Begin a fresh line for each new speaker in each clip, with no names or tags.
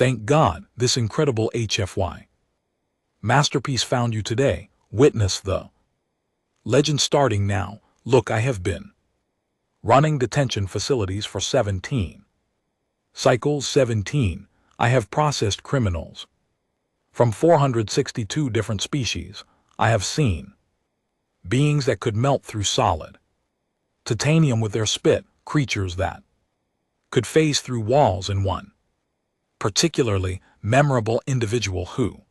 Thank God, this incredible HFY masterpiece found you today. Witness the legend starting now. Look, I have been running detention facilities for 17 cycles. 17. I have processed criminals from 462 different species. I have seen beings that could melt through solid titanium with their spit, creatures that could phase through walls, in one particularly memorable individual who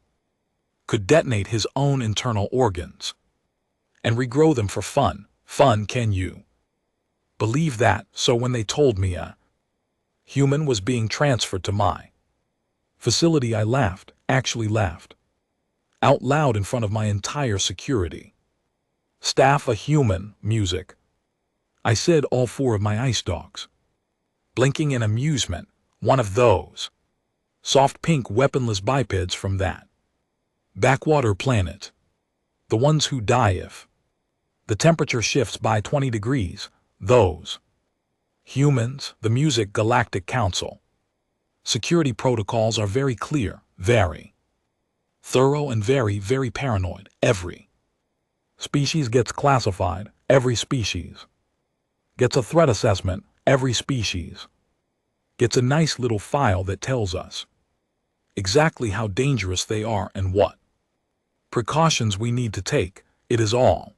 could detonate his own internal organs and regrow them for fun. Can you believe that? So when they told me a human was being transferred to my facility, I laughed, actually laughed out loud in front of my entire security staff. A human, music, I said, all four of my ice dogs blinking in amusement. One of those soft pink weaponless bipeds from that backwater planet, the ones who die if the temperature shifts by 20 degrees, those humans. The Music Galactic Council security protocols are very clear, very thorough, and very, very paranoid. Every species gets classified, every species gets a threat assessment, every species gets a nice little file that tells us exactly how dangerous they are and what precautions we need to take. It is all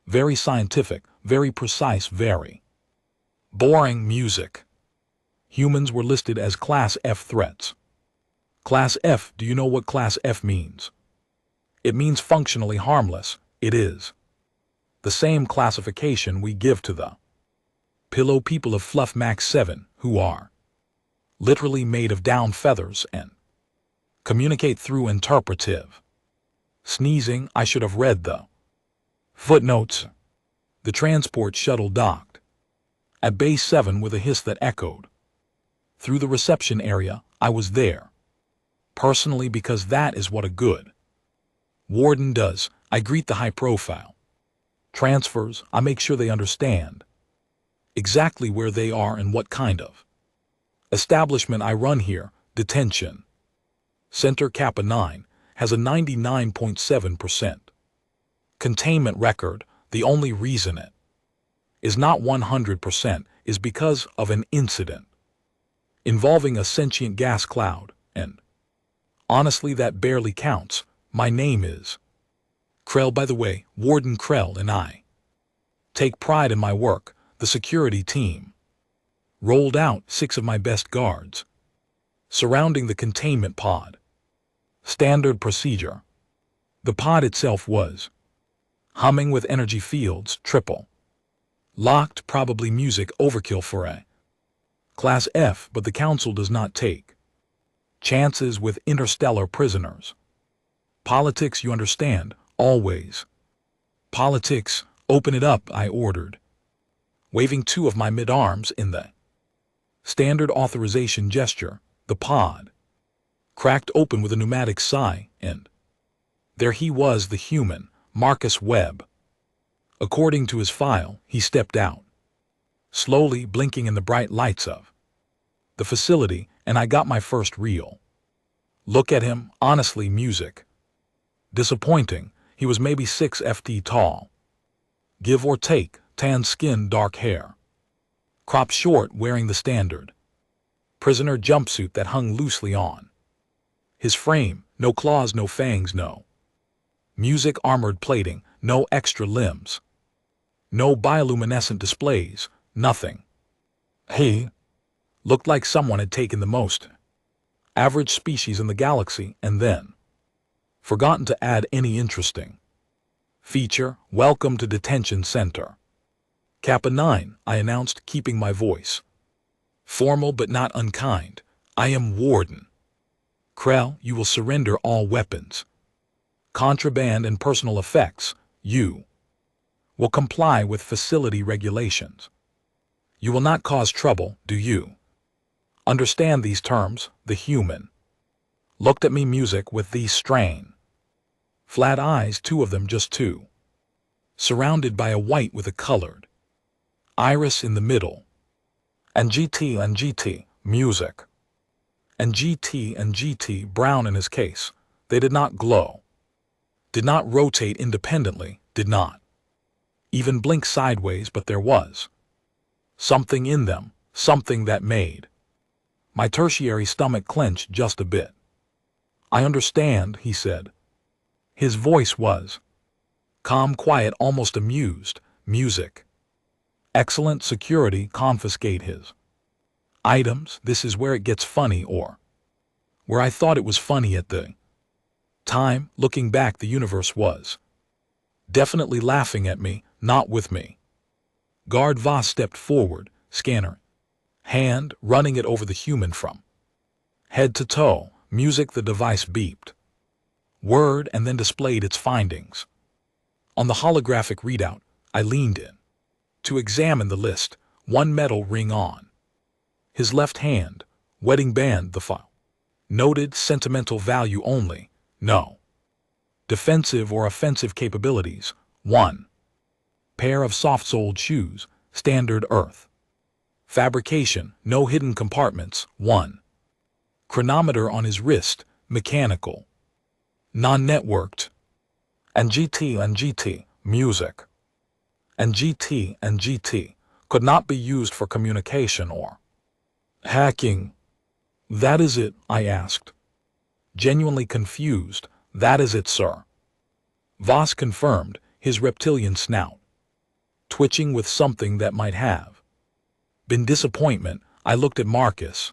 very scientific, very precise, very boring. Music. Humans were listed as Class F threats. Class F, do you know what Class F means? It means functionally harmless. It is the same classification we give to the pillow people of Fluff Max 7, who are literally made of down feathers and communicate through interpretive sneezing. I should have read the footnotes. The transport shuttle docked at Base 7 with a hiss that echoed through the reception area. I was there personally because that is what a good warden does. I greet the high-profile transfers. I make sure they understand exactly where they are and what kind of establishment I run here. Detention Center Kappa 9 has a 99.7% containment record. The only reason it is not 100% is because of an incident involving a sentient gas cloud, and honestly that barely counts. My name is Krell, by the way, Warden Krell, and I take pride in my work. The security team rolled out 6 of my best guards surrounding the containment pod. Standard procedure. The pod itself was humming with energy fields, triple locked, probably music overkill for a Class F, but the Council does not take chances with interstellar prisoners. Politics, you understand, always politics. Open it up, I ordered, waving 2 of my mid-arms in the standard authorization gesture. The pod cracked open with a pneumatic sigh, and there he was, the human, Marcus Webb. According to his file, he stepped out, slowly blinking in the bright lights of the facility, and I got my first real look at him. Honestly, music disappointing. He was maybe 6 ft tall, give or take, tan skin, dark hair, cropped short, wearing the standard prisoner jumpsuit that hung loosely on his frame. No claws, no fangs, no music armored plating, no extra limbs, no bioluminescent displays, nothing. He looked like someone had taken the most average species in the galaxy and then forgotten to add any interesting feature. Welcome to Detention Center Kappa 9, I announced, keeping my voice formal but not unkind. I am Warden Krell. You will surrender all weapons, contraband, and personal effects. You will comply with facility regulations. You will not cause trouble. Do you understand these terms? The human looked at me, music, with these strain flat eyes, 2 of them, just 2, surrounded by a white with a colored iris in the middle. And GT, music And GT brown in his case. They did not glow, did not rotate independently, did not even blink sideways, but there was something in them, something that made my tertiary stomach clench just a bit. I understand, he said. His voice was calm, quiet, almost amused. Music. Excellent security, confiscate his items. This is where it gets funny, or where I thought it was funny at the time. Looking back, the universe was definitely laughing at me, not with me. Guard Voss stepped forward, scanner hand, running it over the human from head to toe. Music. The device beeped word and then displayed its findings. On the holographic readout, I leaned in to examine the list. One metal ring on his left hand, wedding band. The file noted sentimental value only, no defensive or offensive capabilities. 1 pair of soft-soled shoes, standard earth fabrication, no hidden compartments. 1 chronometer on his wrist, mechanical, non-networked. And GT music. And GT could not be used for communication or hacking. That is it, I asked, genuinely confused. That is it, sir. Voss confirmed, his reptilian snout twitching with something that might have been disappointment. I looked at Marcus.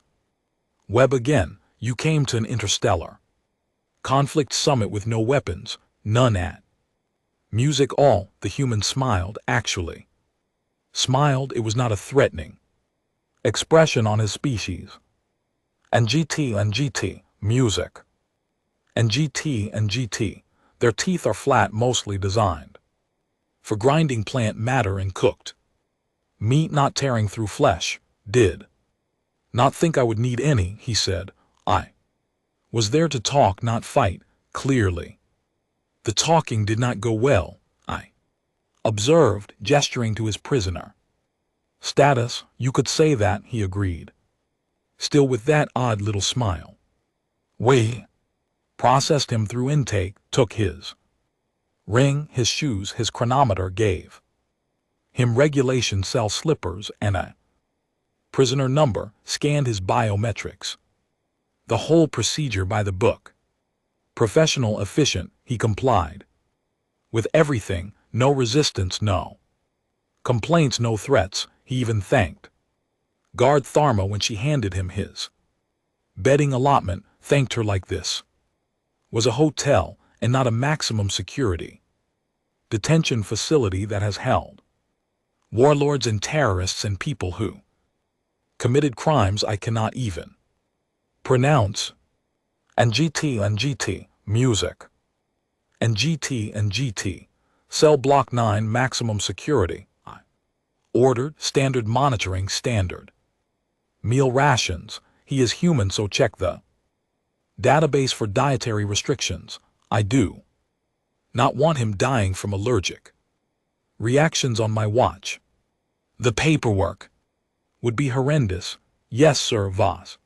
Webb again. You came to an interstellar conflict summit with no weapons, none at music all. The human smiled, actually smiled. It was not a threatening expression on his species. And GT music. And GT, their teeth are flat, mostly designed for grinding plant matter and cooked meat, not tearing through flesh. Did not think I would need any, he said. I was there to talk, not fight. Clearly the talking did not go well, I observed, gesturing to his prisoner. Status, you could say that, he agreed, still with that odd little smile. We processed him through intake, took his ring, his shoes, his chronometer, gave him regulation cell slippers and a prisoner number, scanned his biometrics. The whole procedure by the book. Professional, efficient, he complied with everything, no resistance, no complaints, no threats. He even thanked Guard Tharma when she handed him his bedding allotment, thanked her like this was a hotel and not a maximum security detention facility that has held warlords and terrorists and people who committed crimes I cannot even pronounce. And GT music. And GT cell block 9, maximum security. I ordered standard monitoring, standard meal rations. He is human, so check the database for dietary restrictions. I do not want him dying from allergic reactions on my watch. The paperwork would be horrendous. Yes, sir, Voss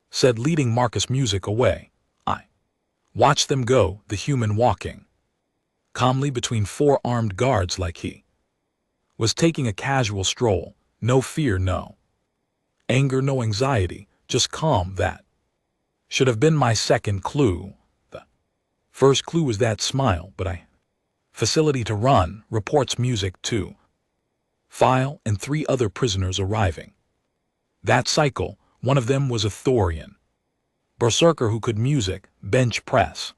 said, leading Marcus music away. I watched them go, the human walking calmly between 4 armed guards like he was taking a casual stroll. No fear, no anger, no anxiety, just calm. That should have been my second clue. The first clue was that smile, but I facility to run, reports music to file, and 3 other prisoners arriving. That cycle, one of them was a Thorian berserker who could music, bench press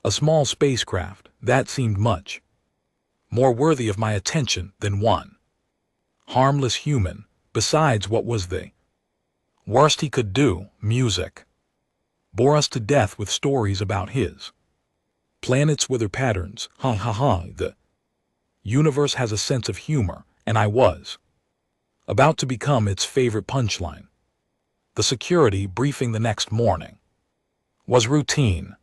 a small spacecraft. That seemed much more worthy of my attention than one harmless human. Besides, what was the worst he could do? Music bore us to death with stories about his planet's weather patterns. The universe has a sense of humor, and I was about to become its favorite punchline. The security briefing the next morning was routine.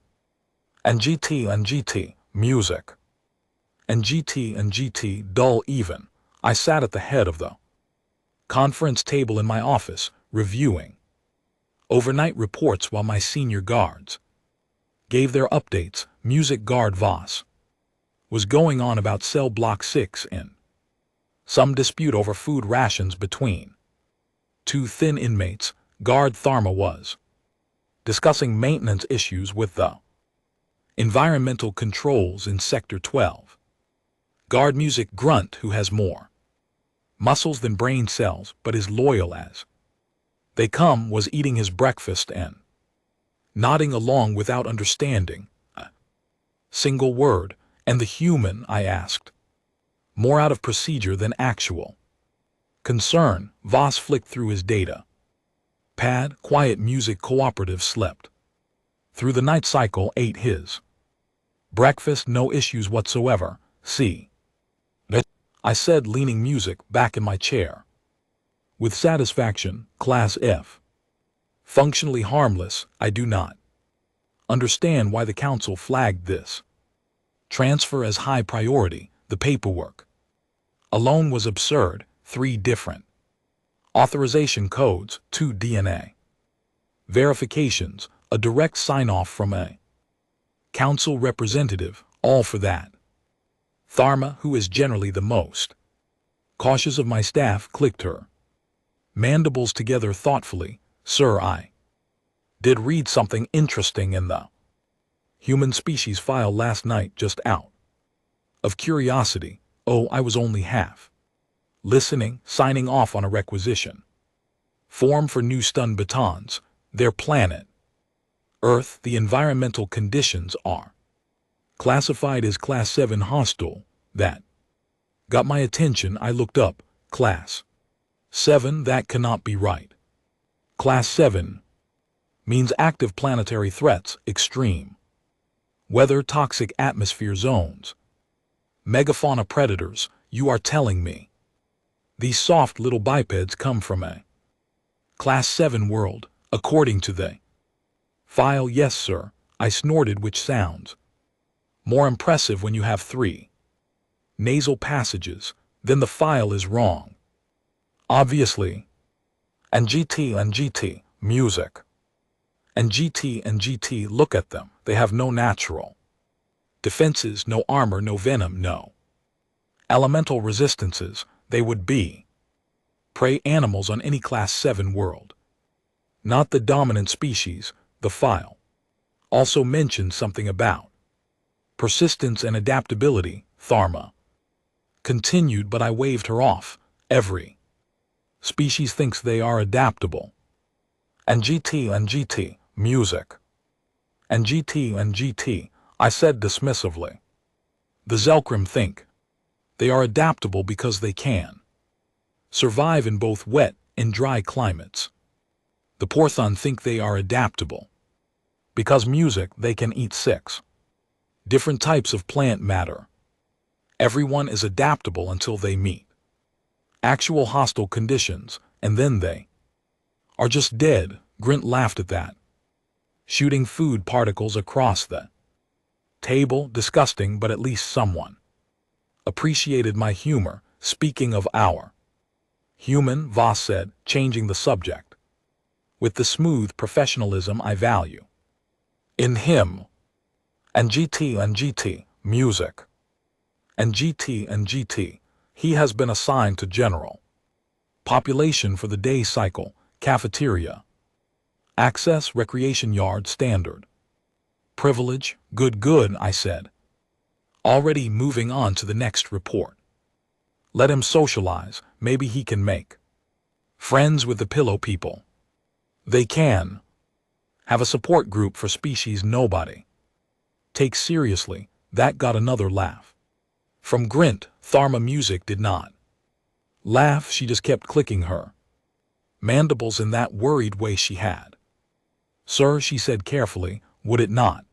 And GT music. And GT dull even. I sat at the head of the conference table in my office, reviewing Overnight reports while my senior guards gave their updates. Music guard Voss was going on about cell block 6 in some dispute over food rations between two thin inmates. Guard Tharma was discussing maintenance issues with the environmental controls in Sector 12. Guard Music Grunt, who has more muscles than brain cells but is loyal as they come, was eating his breakfast and nodding along without understanding a single word. And the human, I asked, more out of procedure than actual concern. Voss flicked through his data pad. Quiet Music Cooperative slept through the night cycle, ate his breakfast, no issues whatsoever. See, I said, leaning Music back in my chair with satisfaction. Class F. Functionally harmless. I do not understand why the council flagged this transfer as high priority. The paperwork alone was absurd. 3 different authorization codes, 2 DNA verifications, a direct sign-off from a council representative, all for that. Tharma, who is generally the most cautious of my staff, clicked her mandibles together thoughtfully. Sir, I did read something interesting in the human species file last night, just out of curiosity. Oh, I was only half listening. Signing off on a requisition form for new stun batons. Their planet Earth. The environmental conditions are classified as Class 7 hostile. That got my attention. I looked up. Class 7? That cannot be right. Class 7 means active planetary threats, extreme weather, toxic atmosphere zones, megafauna predators. You are telling me these soft little bipeds come from a Class 7 world, according to the file? Yes, sir, I snorted, which sounds more impressive when you have 3 nasal passages. Then the file is wrong, obviously. And GT, Music. And GT, look at them. They have no natural defenses, no armor, no venom, no elemental resistances. They would be prey animals on any Class 7 world, not the dominant species. The file also mentioned something about persistence and adaptability. Tharma continued, but I waved her off. Every species thinks they are adaptable. And GT, Music. And GT, I said dismissively. The Zelkrim think they are adaptable because they can survive in both wet and dry climates. The Porthon think they are adaptable because Music, they can eat 6 different types of plant matter. Everyone is adaptable until they meet actual hostile conditions, and then they are just dead. Grint laughed at that, shooting food particles across the table. Disgusting, but at least someone appreciated my humor. Speaking of our human, Voss said, changing the subject with the smooth professionalism I value in him. And GT, Music. And GT, he has been assigned to general population for the day cycle, cafeteria, access, recreation yard, standard privilege. Good, I said, already moving on to the next report. Let him socialize. Maybe he can make friends with the pillow people. They can have a support group for species nobody takes seriously. That got another laugh from Grint. Tharma. Music did not laugh. She just kept clicking her mandibles in that worried way she had. Sir, she said carefully, would it not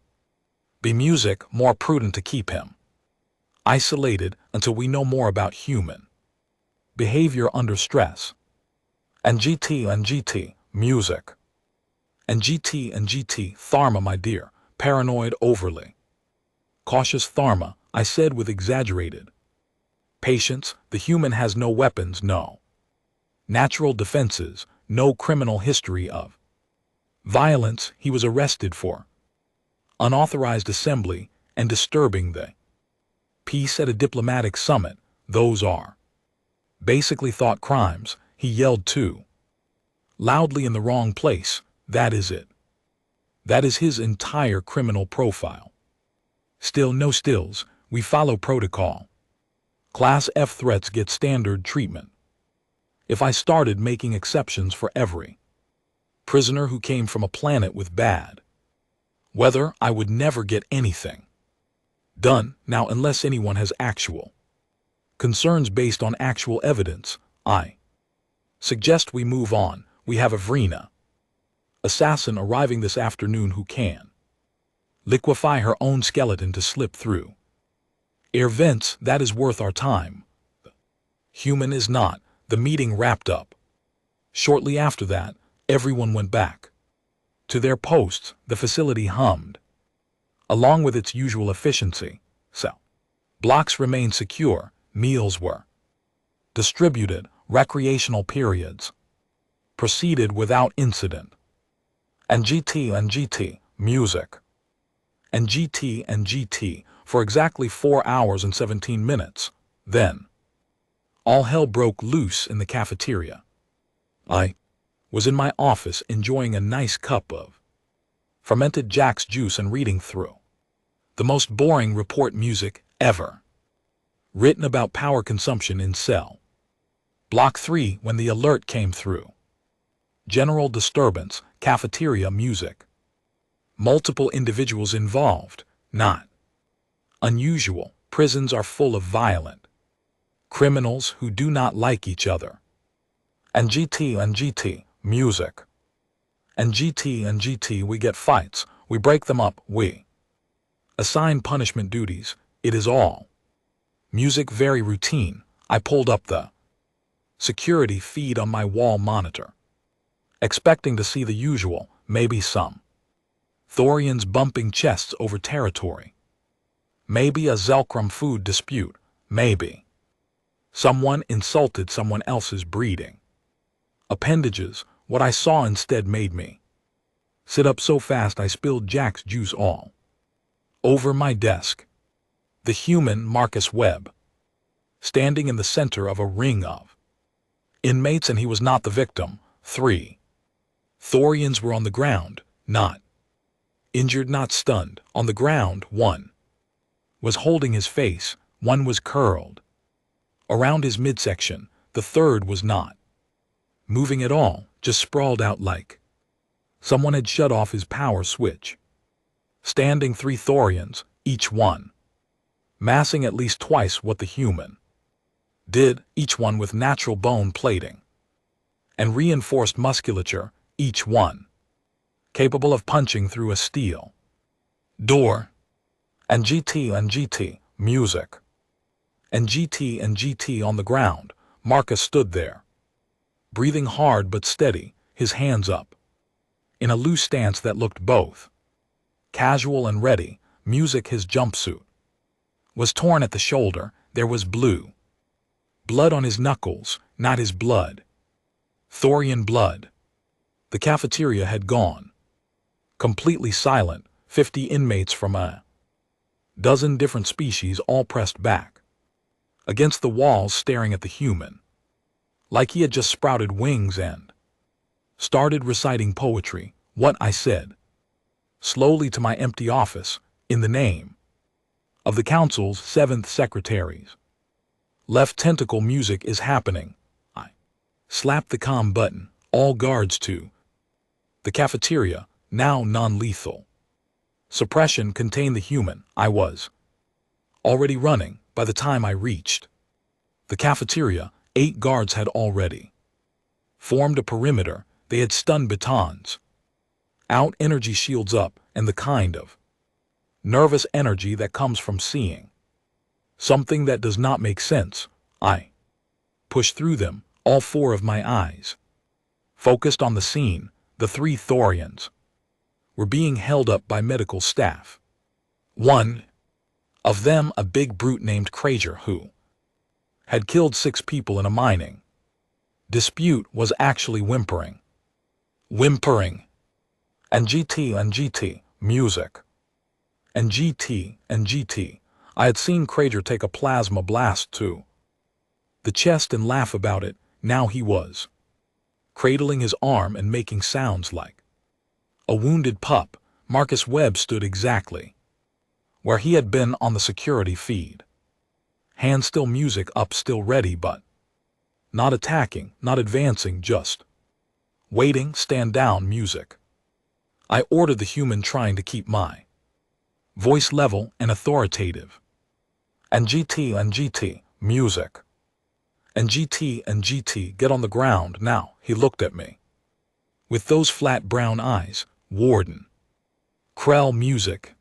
be Music more prudent to keep him isolated until we know more about human behavior under stress? And GT, Music. And GT, Tharma, my dear, paranoid, overly cautious Tharma, I said with exaggerated patience. The human has no weapons, no natural defenses, no criminal history of Violence he was arrested for. Unauthorized assembly and disturbing the peace at a diplomatic summit, those are basically thought crimes. He yelled too loudly in the wrong place, that is it. That is his entire criminal profile. Still no stills, we follow protocol. Class F threats get standard treatment. If I started making exceptions for every prisoner who came from a planet with bad weather, I would never get anything done. Now, unless anyone has actual concerns based on actual evidence, I suggest we move on. We have a Vrina assassin arriving this afternoon who can liquefy her own skeleton to slip through air vents. That is worth our time. Human is not. The meeting wrapped up. Shortly after that, everyone went back to their posts. The facility hummed along with its usual efficiency. So, blocks remained secure, meals were distributed, recreational periods proceeded without incident. And GT, music. And GT for exactly 4 hours and 17 minutes. Then, all hell broke loose in the cafeteria. I was in my office enjoying a nice cup of fermented Jack's juice and reading through the most boring report music ever written about power consumption in cell Block 3 when the alert came through. General disturbance, cafeteria music. Multiple individuals involved, not unusual. Prisons are full of violent criminals who do not like each other. And GT, music. And GT, we get fights, we break them up, we assign punishment duties, it is all music, very routine. I pulled up the security feed on my wall monitor, expecting to see the usual, maybe some Thorians bumping chests over territory, maybe a Zelkram food dispute, maybe someone insulted someone else's breeding appendages. What I saw instead made me sit up so fast I spilled Jack's juice all over my desk. The human Marcus Webb, standing in the center of a ring of inmates, and he was not the victim. 3 Thorians were on the ground, not injured, not stunned, on the ground. 1 was holding his face, 1 was curled around his midsection, the 3rd was not moving at all, just sprawled out like someone had shut off his power switch. Standing 3 Thorians, each one massing at least twice what the human did, each one with natural bone plating and reinforced musculature, each one capable of punching through a steel door. And GT, music. And GT on the ground. Marcus stood there, breathing hard but steady, his hands up in a loose stance that looked both casual and ready. Music, his jumpsuit was torn at the shoulder. There was blue blood on his knuckles, not his blood, Thorian blood. The cafeteria had gone completely silent. 50 inmates from a dozen different species all pressed back against the walls, staring at the human like he had just sprouted wings and started reciting poetry. What I said slowly to my empty office, in the name of the council's 7th secretaries. Left tentacle, music is happening. I slapped the comm button. All guards to the cafeteria, now non-lethal suppression, contain the human. I was already running by the time I reached the cafeteria. 8 guards had already formed a perimeter. They had stun batons out, energy shields up, and the kind of nervous energy that comes from seeing something that does not make sense. I pushed through them, all 4 of my eyes focused on the scene. The 3 Thorians were being held up by medical staff. One of them, a big brute named Krager, who had killed 6 people in a mining dispute, was actually whimpering. And GT, music. And GT. I had seen Krager take a plasma blast too. The chest and laugh about it, now he was cradling his arm and making sounds like a wounded pup. Marcus Webb stood exactly where he had been on the security feed. Hand still, music up, still ready, but not attacking, not advancing, just waiting. Stand down, music. I ordered the human, trying to keep my voice level and authoritative. And GT, music. And GT, get on the ground now. He looked at me with those flat brown eyes. Warden. Krell, music.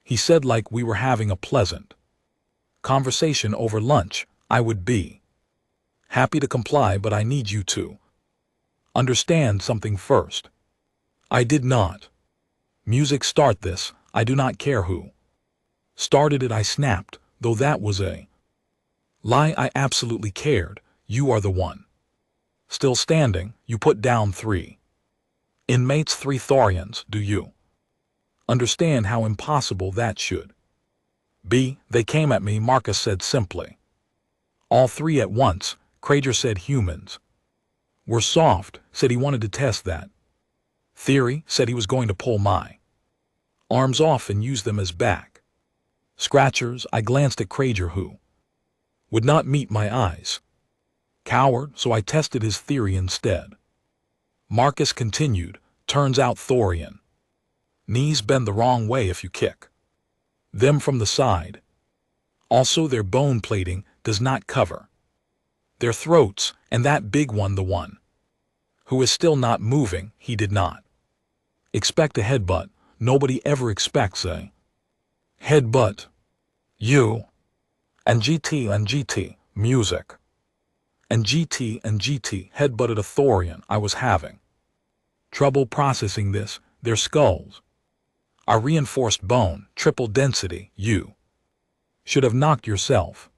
He said, like we were having a pleasant conversation over lunch. I would be happy to comply, but I need you to understand something first. I did not. Music, start this. I do not care who started it, I snapped, though that was a lie. I absolutely cared. You are the one still standing. You put down 3 inmates, 3 Thorians. Do you understand how impossible that should be? They came at me, Marcus said simply. All 3 at once. Krager said humans were soft, said he wanted to test that theory, said he was going to pull my arms off and use them as back scratchers. I glanced at Krager, who would not meet my eyes. Coward, so I tested his theory instead. Marcus continued, turns out Thorian knees bend the wrong way if you kick them from the side. Also, their bone plating does not cover their throats, and that big one, the one who is still not moving, he did not expect a headbutt. Nobody ever expects a headbutt. You. And GT, music. And GT, headbutted a Thorian. I was having trouble processing this. Their skulls are reinforced bone, triple density. You should have knocked yourself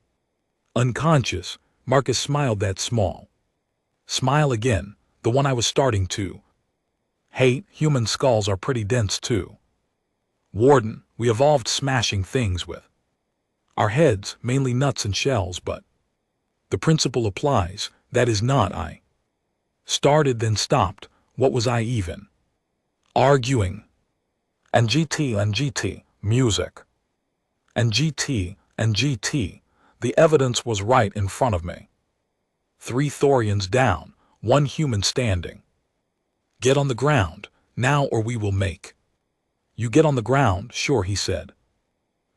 unconscious. Marcus smiled, that small smile again, the one I was starting to hate. Human skulls are pretty dense too. Warden, we evolved smashing things with our heads, mainly nuts and shells, but the principle applies. That is not. I started, then stopped. What was I even arguing? And GT, music. And GT, the evidence was right in front of me. 3 Thorians down, 1 human standing. Get on the ground, now, or we will make you get on the ground. Sure, he said.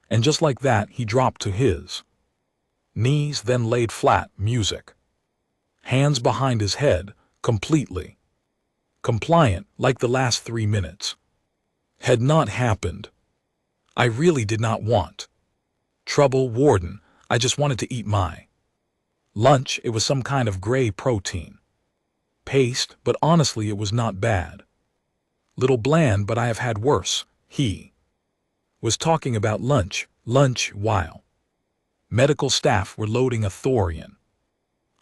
And just like that, he dropped to his knees, then laid flat. Music. Hands behind his head, completely compliant, like the last 3 minutes had not happened. I really did not want trouble, Warden. I just wanted to eat my lunch. It was some kind of gray protein paste, but honestly it was not bad. Little bland, but I have had worse. He was talking about lunch while medical staff were loading a Thorian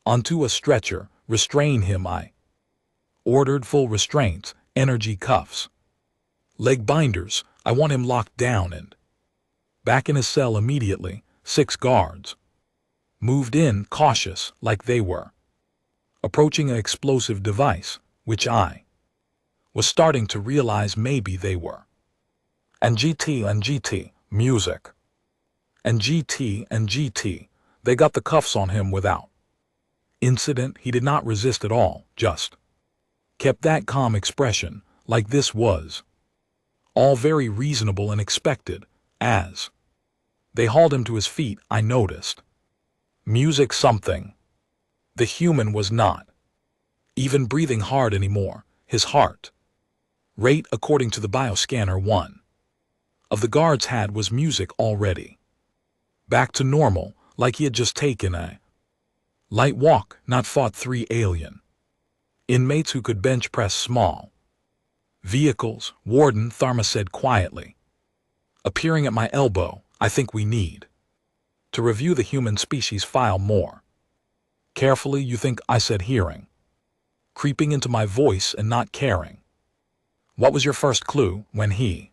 onto a stretcher. Restrain him, I ordered. Full restraints, energy cuffs, leg binders. I want him locked down and back in his cell immediately. 6 guards moved in, cautious, like they were approaching an explosive device, which I was starting to realize maybe they were. And GT, music. And GT, they got the cuffs on him without incident. He did not resist at all, just kept that calm expression, like this was all very reasonable and expected. As they hauled him to his feet, I noticed music something. The human was not even breathing hard anymore. His heart rate, according to the bioscanner one of the guards had, was music already back to normal, like he had just taken a light walk, not fought 3 alien inmates who could bench press small vehicles. Warden, Tharma said quietly, appearing at my elbow. I think we need to review the human species file more carefully. You think? I said, hearing creeping into my voice and not caring What was your first clue when he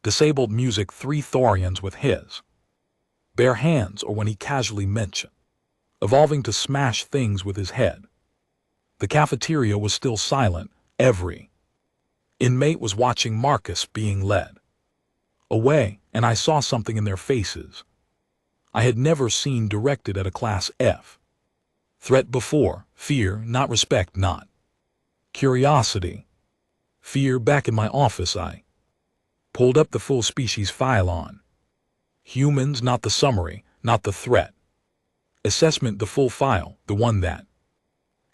disabled music 3 Thorians with his bare hands, or when he casually mentioned evolving to smash things with his head? The cafeteria was still silent. Every inmate was watching Marcus being led away, and I saw something in their faces I had never seen directed at a Class F threat before. Fear, not respect, not curiosity. Fear. Back in my office, I pulled up the full species file on humans, not the summary, not the threat assessment, the full file, the one that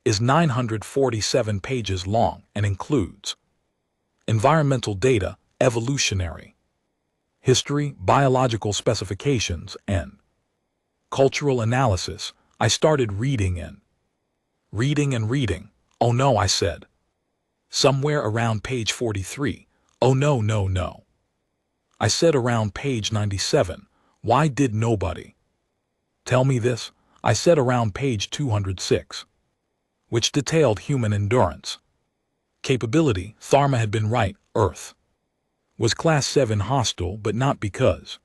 is 947 pages long and includes environmental data, evolutionary history, biological specifications, and cultural analysis. I started reading and reading. Oh no, I said. Somewhere around page 43. Oh no. I said around page 97. Why did nobody tell me this? I said around page 206, which detailed human endurance capability. Tharma had been right. Earth was Class 7 hostile, but not because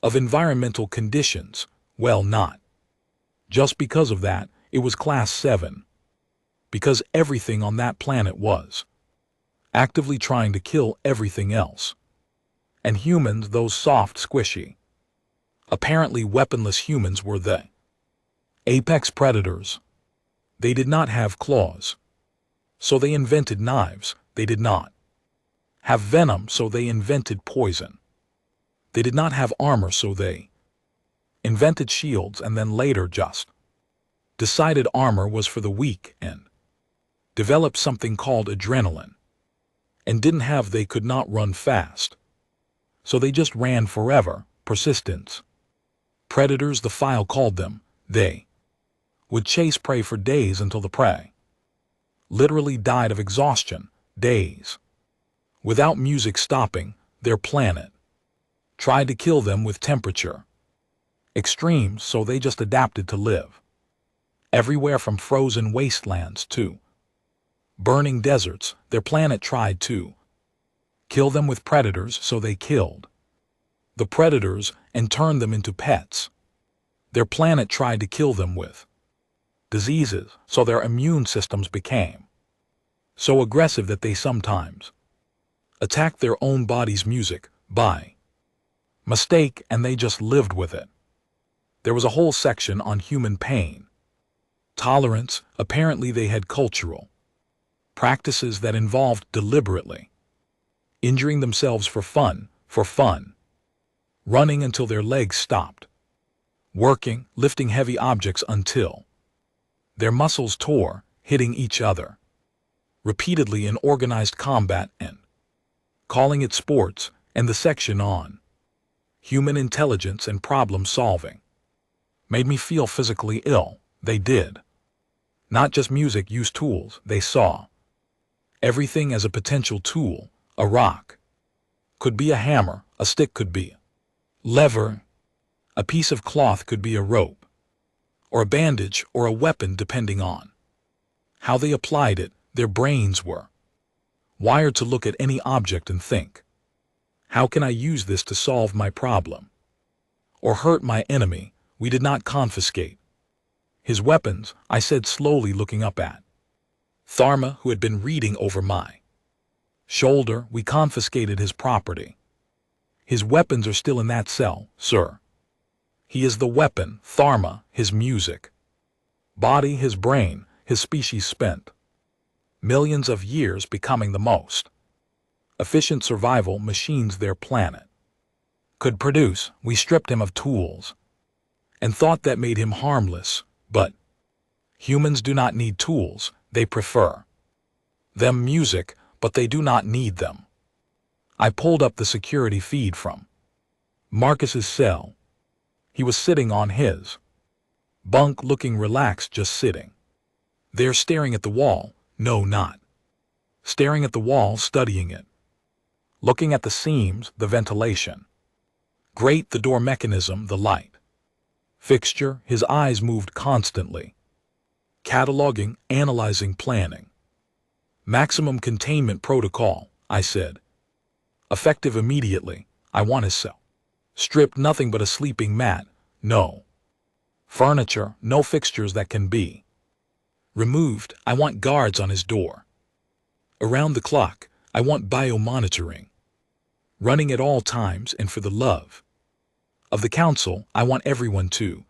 of environmental conditions. Well, not just because of that. It was Class 7 because everything on that planet was actively trying to kill everything else. And humans, those soft, squishy, apparently weaponless humans, were the apex predators. They did not have claws, so they invented knives. They did not have venom, so they invented poison. They did not have armor, so they invented shields, and then later just decided armor was for the weak and developed something called adrenaline. And didn't have, they could not run fast, so they just ran forever. Persistence. Predators, the file called them. They would chase prey for days until the prey literally died of exhaustion. Days without music stopping. Their planet tried to kill them with temperature extremes, so they just adapted to live everywhere from frozen wastelands to burning deserts. Their planet tried to kill them with predators, so they killed the predators and turned them into pets. Their planet tried to kill them with diseases, so their immune systems became so aggressive that they sometimes attacked their own body's music by mistake, and they just lived with it. There was a whole section on human pain tolerance. Apparently they had cultural practices that involved deliberately injuring themselves for fun, running until their legs stopped working, lifting heavy objects until their muscles tore, hitting each other repeatedly in organized combat, and calling it sports. And the section on human intelligence and problem solving made me feel physically ill. They did not just music use tools. They saw everything as a potential tool. A rock could be a hammer, a stick could be a lever, a piece of cloth could be a rope, or a bandage, or a weapon, depending on how they applied it. Their brains were wired to look at any object and think, how can I use this to solve my problem or hurt my enemy? We did not confiscate his weapons, I said slowly, looking up at Tharma, who had been reading over my shoulder. We confiscated his property. His weapons are still in that cell, sir. He is the weapon. Tharma, his music, body, his brain, his species spent millions of years becoming the most efficient survival machines their planet could produce. We stripped him of tools and thought that made him harmless, but humans do not need tools. They prefer them music, but they do not need them. I pulled up the security feed from Marcus's cell. He was sitting on his bunk, looking relaxed, just sitting there staring at the wall. No, not staring at the wall, studying it, looking at the seams, the ventilation grate, the door mechanism, the light fixture. His eyes moved constantly, cataloging, analyzing, planning. Maximum containment protocol. I said. Effective immediately. I want his cell. Stripped, nothing but a sleeping mat. No furniture, no fixtures that can be removed. I want guards on his door. Around the clock. I want biomonitoring running at all times, and for the love of the council, I want everyone to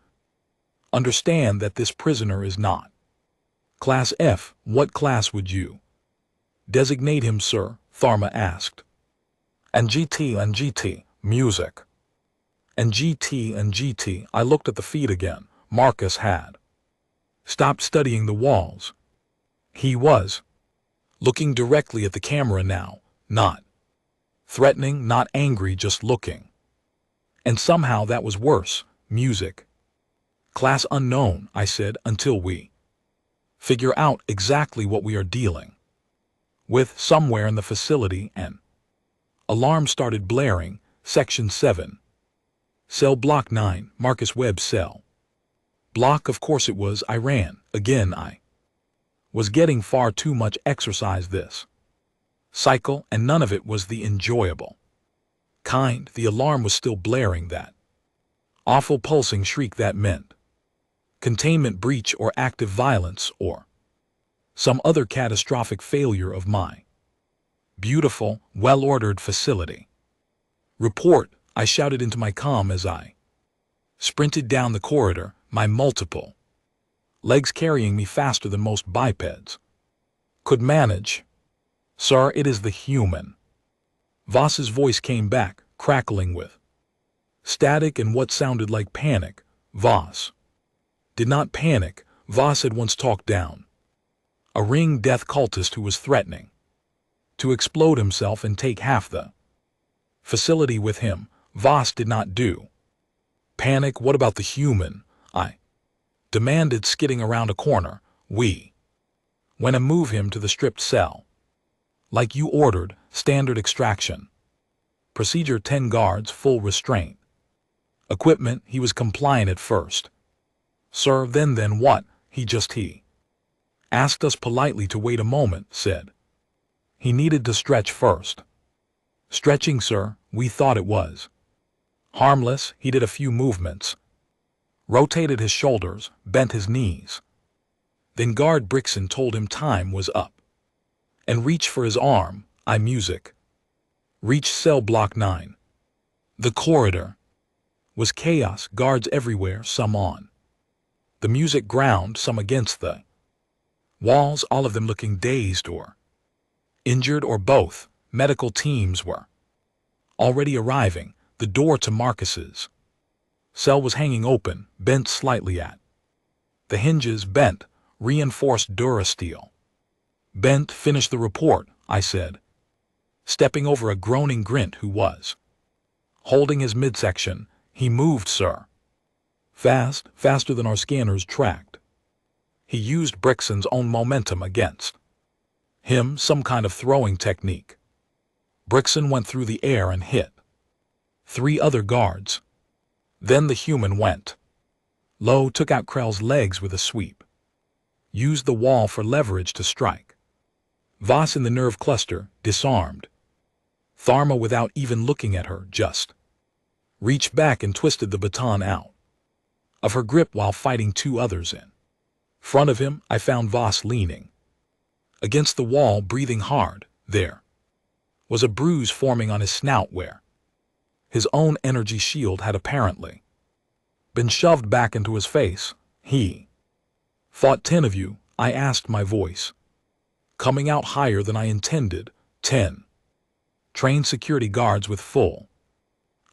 understand that this prisoner is not Class F. What class would you designate him, sir? Tharma asked. And GT, music. And GT. I looked at the feet again. Marcus had stopped studying the walls. He was looking directly at the camera now, not threatening, not angry, just looking. And somehow that was worse. Music. Class unknown, I said, until we figure out exactly what we are dealing with. Somewhere in the facility, an alarm started blaring. Section 7. Cell Block 9, Marcus Webb's cell block. Of course it was. I ran. Again, I was getting far too much exercise this cycle, and none of it was the enjoyable kind. The alarm was still blaring, that awful pulsing shriek that meant containment breach or active violence or some other catastrophic failure of my beautiful, well-ordered facility. Report, I shouted into my comm as I sprinted down the corridor, my multiple legs carrying me faster than most bipeds could manage. Sir, it is the human. Voss's voice came back, crackling with static and what sounded like panic. Voss did not panic. Voss had once talked down a ring death cultist who was threatening to explode himself and take half the facility with him. Voss did not do panic. What about the human? I demanded, skidding around a corner. We went and move him to the stripped cell. Like you ordered, standard extraction procedure, 10 guards, full restraint. Equipment. He was compliant at first. Sir, then what? He asked us politely to wait a moment, said he needed to stretch first. Stretching, sir, we thought it was harmless. He did a few movements, rotated his shoulders, bent his knees. Then guard Brixton told him time was up and reached for his arm. Music. Reached cell block 9. The corridor was chaos, guards everywhere, some on the music ground, some against the walls, all of them looking dazed or injured or both. Medical teams were already arriving. The door to Marcus's cell was hanging open, bent slightly at the hinges. Bent, reinforced durasteel. Bent. Finish the report, I said, stepping over a groaning Grint who was holding his midsection. He moved, sir. Fast, faster than our scanners tracked. He used Brixton's own momentum against him, some kind of throwing technique. Brixton went through the air and hit 3 other guards. Then the human went low, took out Krell's legs with a sweep, used the wall for leverage to strike Voss in the nerve cluster, disarmed Tharma without even looking at her, just reached back and twisted the baton out of her grip while fighting 2 others in front of him. I found Voss leaning against the wall, breathing hard. There was a bruise forming on his snout where his own energy shield had apparently been shoved back into his face. He fought 10 of you, I asked, my voice coming out higher than I intended. 10 trained security guards with full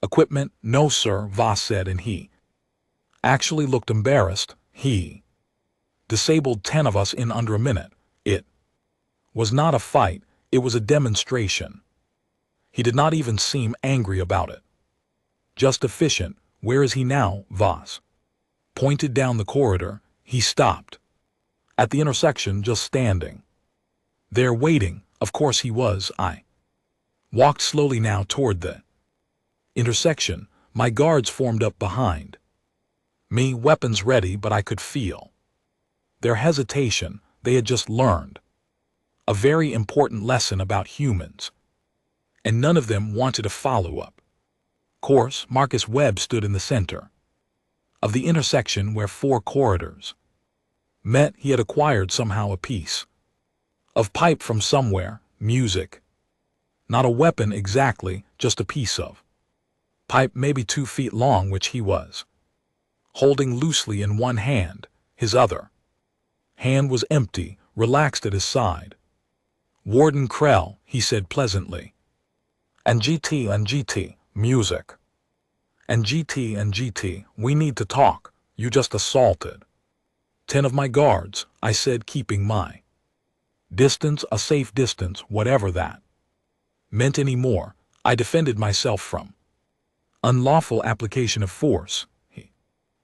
equipment? No, sir, Voss said, and he actually looked embarrassed. He disabled 10 of us in under a minute. It was not a fight, it was a demonstration. He did not even seem angry about it. Just efficient. Where is he now? Voss pointed down the corridor. He stopped at the intersection, just standing there waiting. Of course he was. I walked slowly now toward the intersection. My guards formed up behind me, weapons ready, but I could feel their hesitation. They had just learned a very important lesson about humans. and none of them wanted a follow-up course. Marcus Webb stood in the center of the intersection where 4 corridors met. He had acquired somehow a piece of pipe from somewhere, music. Not a weapon exactly, just a piece of pipe maybe 2 feet long, which he was holding loosely in one hand. His other hand was empty, relaxed at his side. "Warden Krell," he said pleasantly. "And GT, music. And GT, we need to talk. You just assaulted 10 of my guards," I said, keeping my distance, a safe distance, whatever that meant anymore. I defended myself from unlawful application of force. He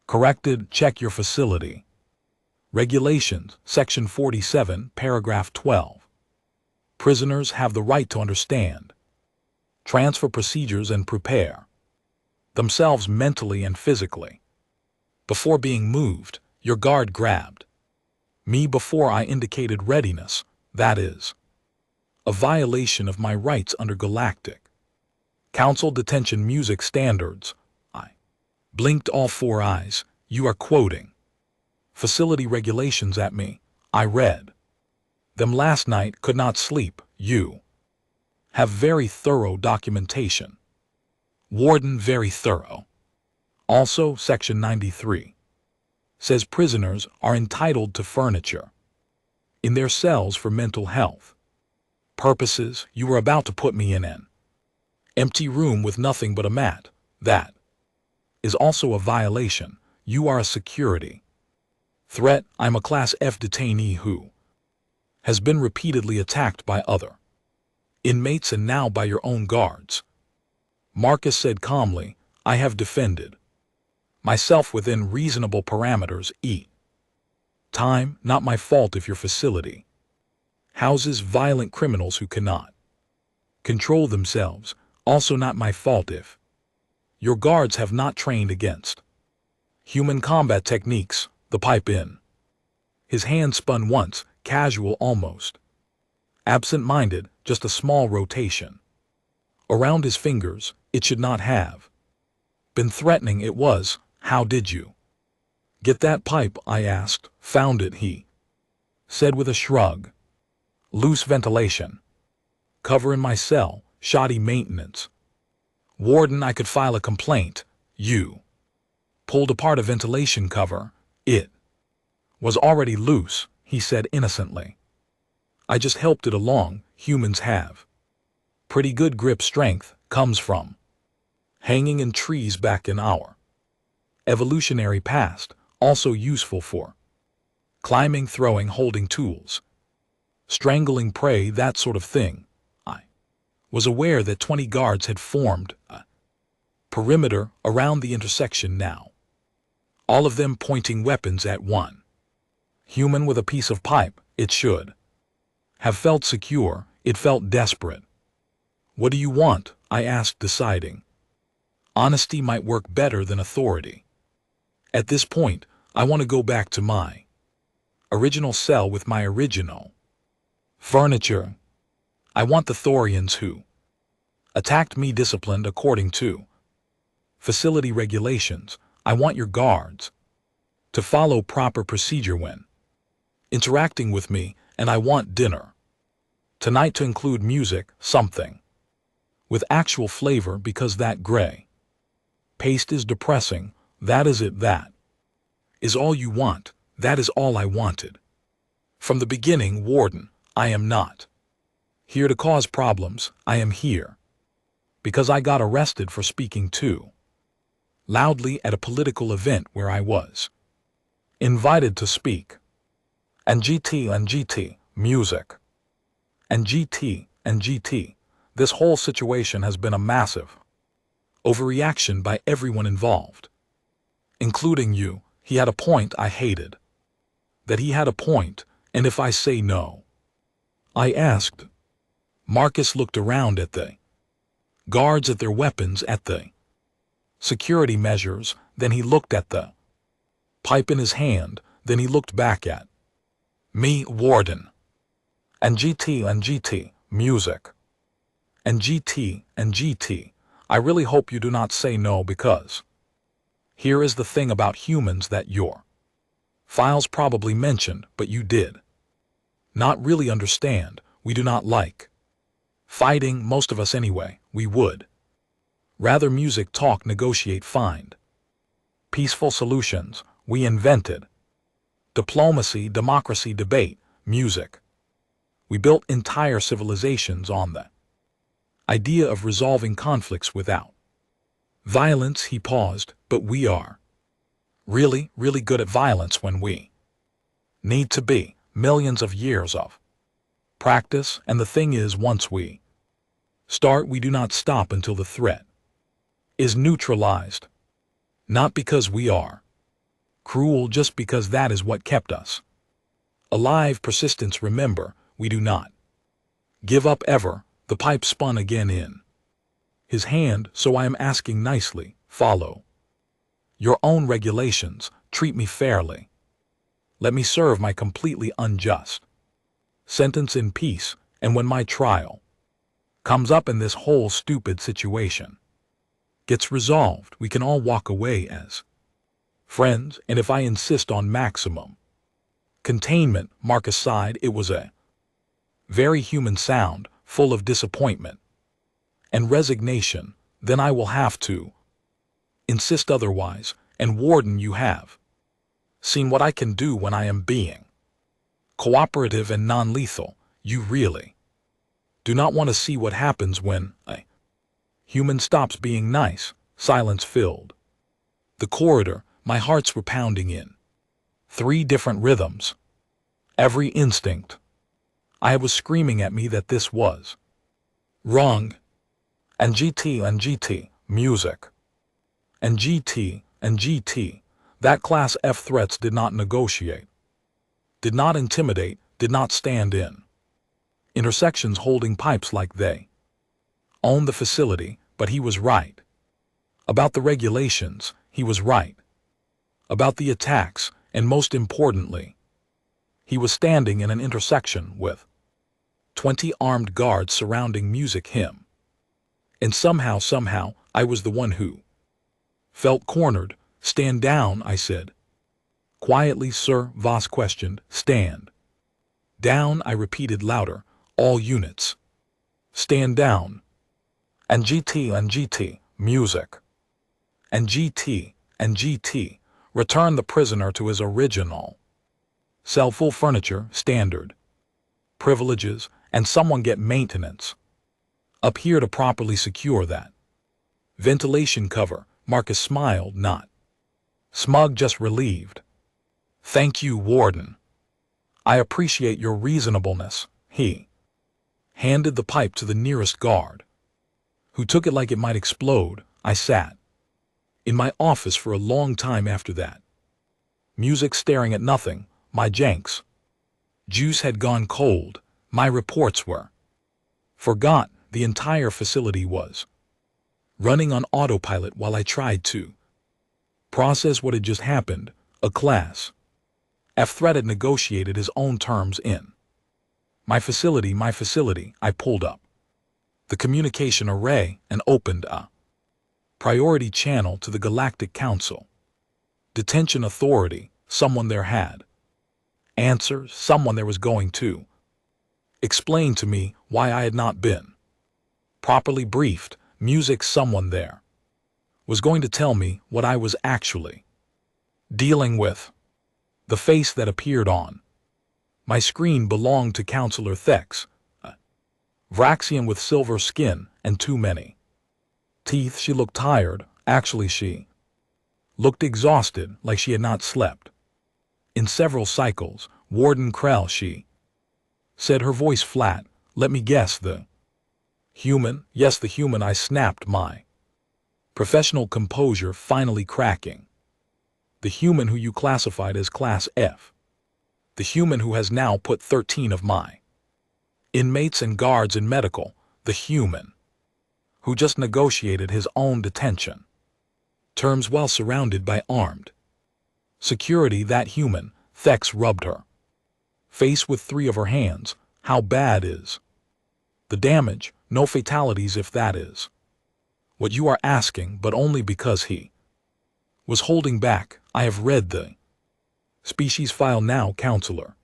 corrected. "Check your facility regulations, Section 47, Paragraph 12. Prisoners have the right to understand transfer procedures and prepare themselves mentally and physically before being moved." Your guard grabbed me before I indicated readiness. That is a violation of my rights under Galactic Council detention music standards. I blinked all 4 eyes. "You are quoting facility regulations at me." I read them last night, could not sleep. "You have very thorough documentation." Warden, very thorough. Also, Section 93 says prisoners are entitled to furniture in their cells for mental health purposes. You were about to put me in an empty room with nothing but a mat. That is also a violation. You are a security threat. I'm a Class F detainee who has been repeatedly attacked by other inmates and now by your own guards. Marcus said calmly, "I have defended myself within reasonable parameters. Time, not my fault if your facility houses violent criminals who cannot control themselves. Also not my fault if your guards have not trained against human combat techniques." The pipe in his hand spun once, casual, almost absent-minded, just a small rotation around his fingers. It should not have been threatening. It was. "How did you get that pipe?" I asked. "Found it," he said with a shrug. "Loose ventilation cover in my cell. Shoddy maintenance." Warden, I could file a complaint. "You pulled apart a ventilation cover. It was already loose," he said innocently. "I just helped it along. Humans have pretty good grip strength. Comes from hanging in trees back in our evolutionary past. Also useful for climbing, throwing, holding tools, strangling prey, that sort of thing." I was aware that 20 guards had formed a perimeter around the intersection now, all of them pointing weapons at one human with a piece of pipe. It should have felt secure. It felt desperate. "What do you want?" I asked, deciding honesty might work better than authority. At this point, I want to go back to my original cell with my original furniture. I want the Thorians who attacked me disciplined according to facility regulations. I want your guards to follow proper procedure when interacting with me, and I want dinner tonight to include music, something with actual flavor, because that gray paste is depressing. That is it. That is all you want. That is all I wanted from the beginning. Warden, I am not here to cause problems. I am here because I got arrested for speaking too loudly at a political event where I was invited to speak. And GT, music. And GT. This whole situation has been a massive overreaction by everyone involved, including you. He had a point. I hated that he had a point. And if I say no? I asked. Marcus looked around at the guards, at their weapons, at the security measures. Then he looked at the pipe in his hand. Then he looked back at me. Warden. And GT, music. And GT, I really hope you do not say no, because here is the thing about humans that your files probably mentioned, but you did not really understand. We do not like fighting, most of us anyway. We would rather music, talk, negotiate, find peaceful solutions. We invented diplomacy, democracy, debate, music. We built entire civilizations on the idea of resolving conflicts without violence. He paused. But we are really, really good at violence when we need to be. Millions of years of practice, and the thing is, once we start, we do not stop until the threat is neutralized. Not because we are cruel, just because that is what kept us alive. Persistence. Remember, we do not give up ever. The pipe spun again in his hand. So I am asking nicely, follow your own regulations, treat me fairly. Let me serve my completely unjust sentence in peace, and when my trial comes up and this whole stupid situation gets resolved, we can all walk away as friends. And if I insist on maximum containment, mark aside, it was a very human sound, full of disappointment and resignation, then I will have to insist otherwise. And Warden, you have seen what I can do when I am being cooperative and non-lethal. You really do not want to see what happens when a human stops being nice. Silence filled the corridor. My hearts were pounding in 3 different rhythms. Every instinct I was screaming at me that this was wrong. And GT, music. And GT, that class F threats did not negotiate, did not intimidate, did not stand in intersections holding pipes like they owned the facility. But he was right about the regulations. He was right about the attacks. And most importantly, he was standing in an intersection with 20 armed guards surrounding him. And somehow, I was the one who felt cornered. Stand down, I said quietly. Sir, Voss questioned. Stand down, I repeated louder. All units, stand down. And GT, music. And GT, return the prisoner to his original cell. Full furniture, standard privileges, and someone get maintenance up here to properly secure that ventilation cover. Marcus smiled, not smug, just relieved. Thank you, Warden. I appreciate your reasonableness. He handed the pipe to the nearest guard, who took it like it might explode. I sat in my office for a long time after that. Music, staring at nothing. My Jenks juice had gone cold. My reports were forgot. The entire facility was running on autopilot while I tried to process what had just happened. A class F threat had negotiated his own terms in my facility. I pulled up the communication array and opened a priority channel to the Galactic Council Detention Authority. Someone there had answers. Someone there was going to explain to me why I had not been properly briefed. Music. Someone there was going to tell me what I was actually dealing with. The face that appeared on my screen belonged to Counselor Thex, a Vraxian with silver skin and too many teeth. She looked tired. Actually, she looked exhausted, like she had not slept in several cycles. Warden Krell, she said, her voice flat. Let me guess, the human? Yes, the human. I snapped, my professional composure finally cracking. The human who you classified as Class F. The human who has now put 13 of my inmates and guards in medical. The human who just negotiated his own detention terms while surrounded by armed security. That human. Thex rubbed her face with 3 of her hands. How bad is the damage? no fatalities if that is what you are asking, but only because he was holding back. I have read the species file now, counselor.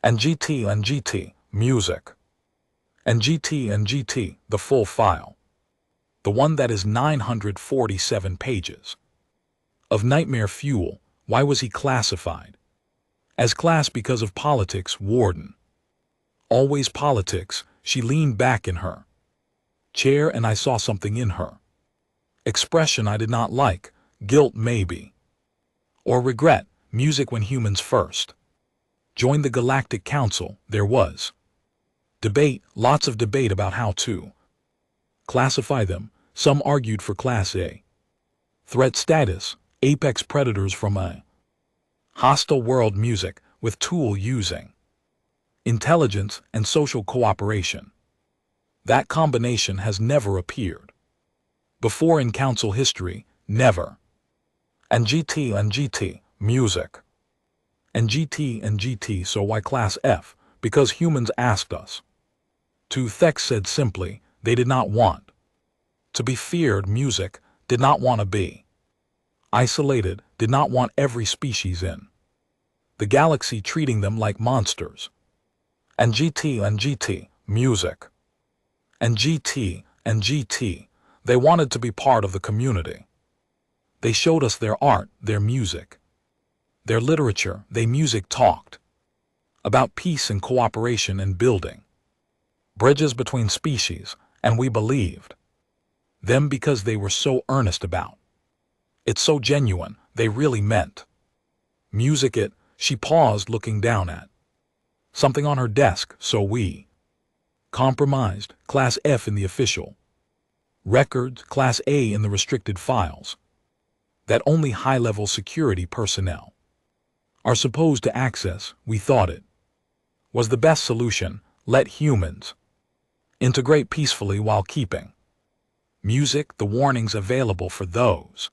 And GT, music. And GT, the full file. The one that is 947 pages. Of nightmare fuel. Why was he classified as class? Because of politics, warden. Always politics. She leaned back in her chair and I saw something in her expression I did not like. Guilt maybe. Or regret. Music when humans first joined the Galactic Council, there was debate, lots of debate about how to classify them. Some argued for Class A threat status, apex predators from a hostile world. Music with tool using intelligence and social cooperation. That combination has never appeared before in council history, never. And GT, music. And GT, so why Class F? Because humans asked us to. Thex said simply, they did not want to be feared. Music did not want to be isolated, did not want every species in the galaxy treating them like monsters. And GT, music. And GT, they wanted to be part of the community. They showed us their art, their music, their literature. They music talked about peace and cooperation and building bridges between species, and we believed them because they were so earnest about it, so genuine. They really meant music. She paused, looking down at something on her desk. So we compromised. Class F in the official records, Class A in the restricted files that only high-level security personnel are supposed to access. We thought it was the best solution. Let humans integrate peacefully while keeping music, the warnings available for those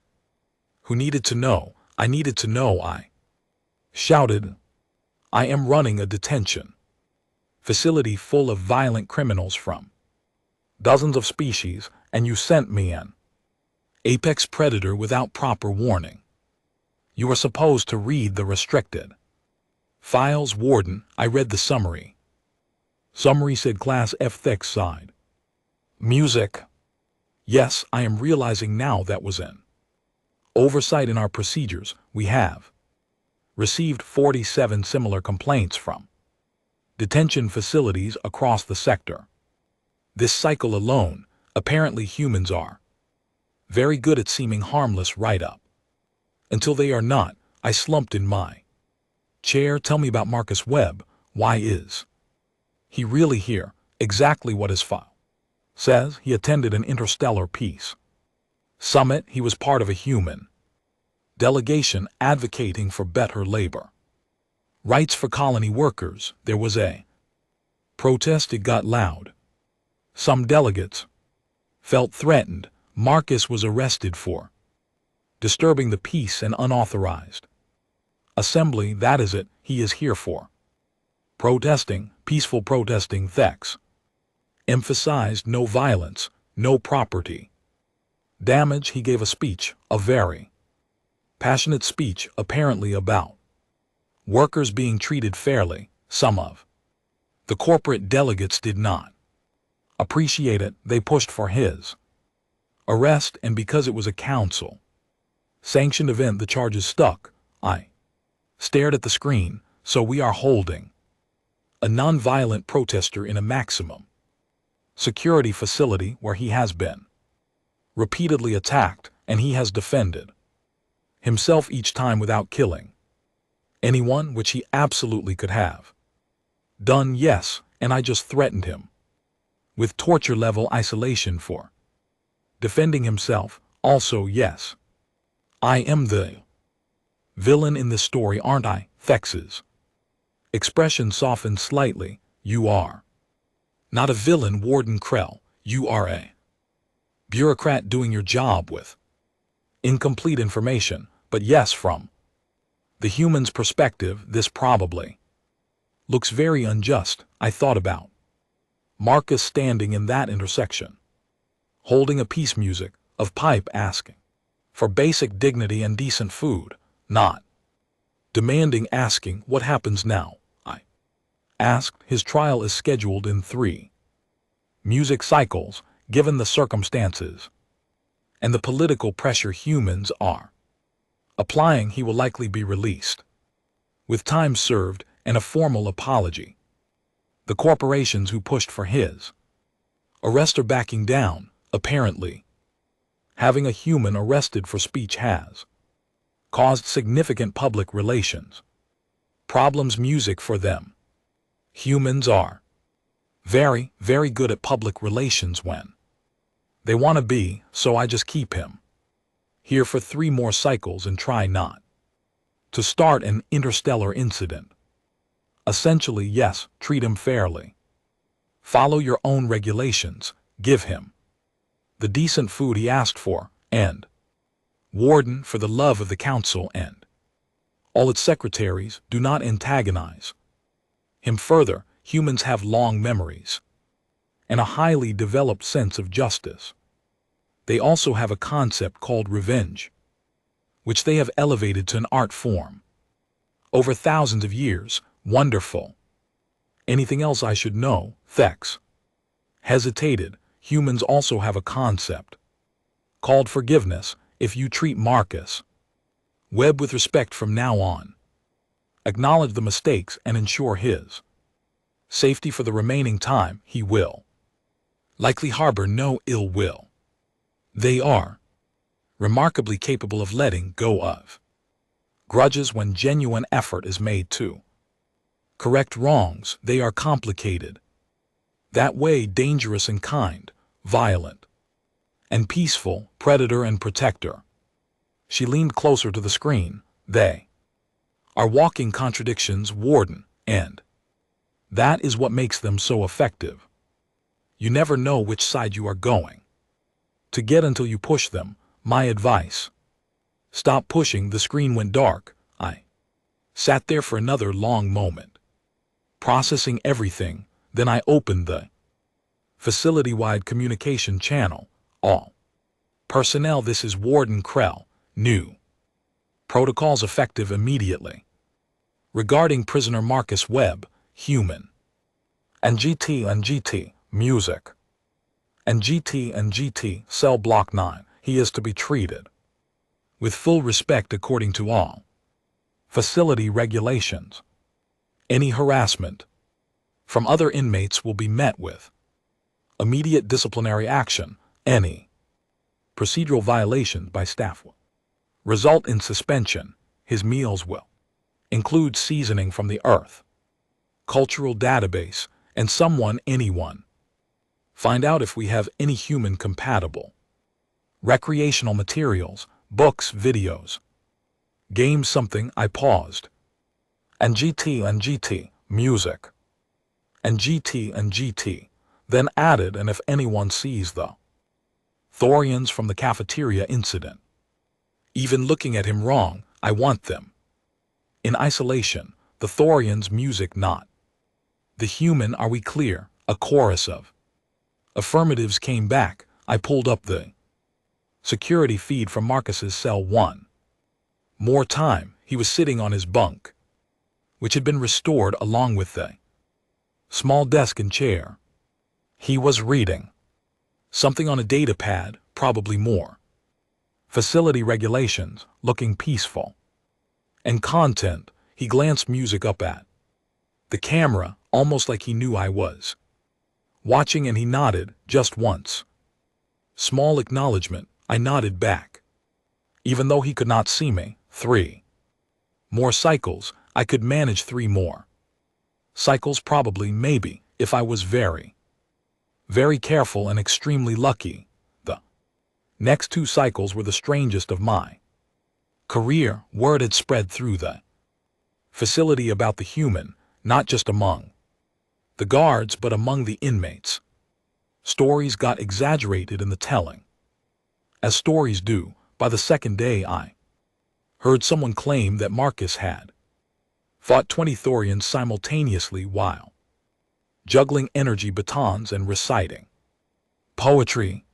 who needed to know. I needed to know. I shouted, I am running a detention facility full of violent criminals from dozens of species, and you sent me an apex predator without proper warning. You are supposed to read the restricted files, warden. I read the summary. Summary said Class F. Thex side. Music. Yes, I am realizing now that was an oversight in our procedures. We have received 47 similar complaints from detention facilities across the sector. This cycle alone, apparently humans are very good at seeming harmless right up until they are not. I slumped in my chair. Tell me about Marcus Webb. Why is he really here? Exactly what his file says. He attended an interstellar peace summit. He was part of a human delegation advocating for better labor rights for colony workers. There was a protest. It got loud. Some delegates felt threatened. Marcus was arrested for disturbing the peace and unauthorized assembly. That is it. He is here for protesting, peaceful protesting. Thex emphasized no violence, no property damage. He gave a speech, a very passionate speech, apparently about workers being treated fairly. Some of the corporate delegates did not appreciate it. They pushed for his arrest, and because it was a council-sanctioned event, the charges stuck. I stared at the screen. So we are holding a non-violent protester in a maximum security facility where he has been repeatedly attacked, and he has defended himself each time without killing anyone, which he absolutely could have done. Yes, and I just threatened him with torture-level isolation for defending himself. Also, yes, I am the villain in this story, aren't I? Thex's expression softened slightly. You are not a villain, Warden Krell. You are a bureaucrat doing your job with incomplete information. But yes, from the human's perspective, this probably looks very unjust. I thought about Marcus standing in that intersection, holding a piece music of pipe, asking for basic dignity and decent food, not demanding, asking what happens now. I asked. His trial is scheduled in 3 music cycles, given the circumstances and the political pressure humans are applying. He will likely be released with time served and a formal apology. The corporations who pushed for his arrest are backing down, apparently. Having a human arrested for speech has caused significant public relations problems. Music for them. Humans are very, very good at public relations when they want to be, so I just keep him here for 3 more cycles and try not to start an interstellar incident. Essentially, yes, treat him fairly. Follow your own regulations, give him the decent food he asked for, and warden, for the love of the council and all its secretaries, do not antagonize him further. Humans have long memories and a highly developed sense of justice. They also have a concept called revenge, which they have elevated to an art form over thousands of years. Wonderful. Anything else I should know? Thex hesitated. Humans also have a concept called forgiveness. If you treat Marcus Webb with respect from now on, acknowledge the mistakes and ensure his safety for the remaining time, he will likely harbor no ill will. They are remarkably capable of letting go of grudges when genuine effort is made to correct wrongs. They are complicated that way, dangerous and kind, violent and peaceful, predator and protector. She leaned closer to the screen. They are walking contradictions, warden, and that is what makes them so effective. You never know which side you are going to get until you push them. My advice: stop pushing. The screen went dark. I sat there for another long moment, processing everything. Then I opened the facility-wide communication channel. All personnel, this is Warden Krell. New protocols effective immediately. Regarding prisoner Marcus Webb, human. And GT, music. And GT, cell block 9. He is to be treated with full respect according to all facility regulations. Any harassment from other inmates will be met with immediate disciplinary action. Any procedural violation by staff will result in suspension. His meals will include seasoning from the Earth cultural database and anyone. Find out if we have any human compatible recreational materials, books, videos, games, something. I paused. And GT, music. And GT, then added, and if anyone sees the Thorians from the cafeteria incident even looking at him wrong, I want them in isolation. The Thorians, music, not the human. Are we clear? A chorus of affirmatives came back. I pulled up the security feed from Marcus's cell 1 more time. He was sitting on his bunk, which had been restored along with the small desk and chair. He was reading something on a data pad, probably more facility regulations, looking peaceful and content. He glanced music up at the camera, almost like he knew I was watching, and he nodded just once. Small acknowledgement. I nodded back, even though he could not see me. 3 more cycles. I could manage 3 more cycles, probably, maybe, if I was very, very careful and extremely lucky. The next 2 cycles were the strangest of my career. Word had spread through the facility about the human, not just among the guards, but among the inmates. Stories got exaggerated in the telling, as stories do. By the second day, I heard someone claim that Marcus had fought 20 Thorians simultaneously while juggling energy batons and reciting poetry,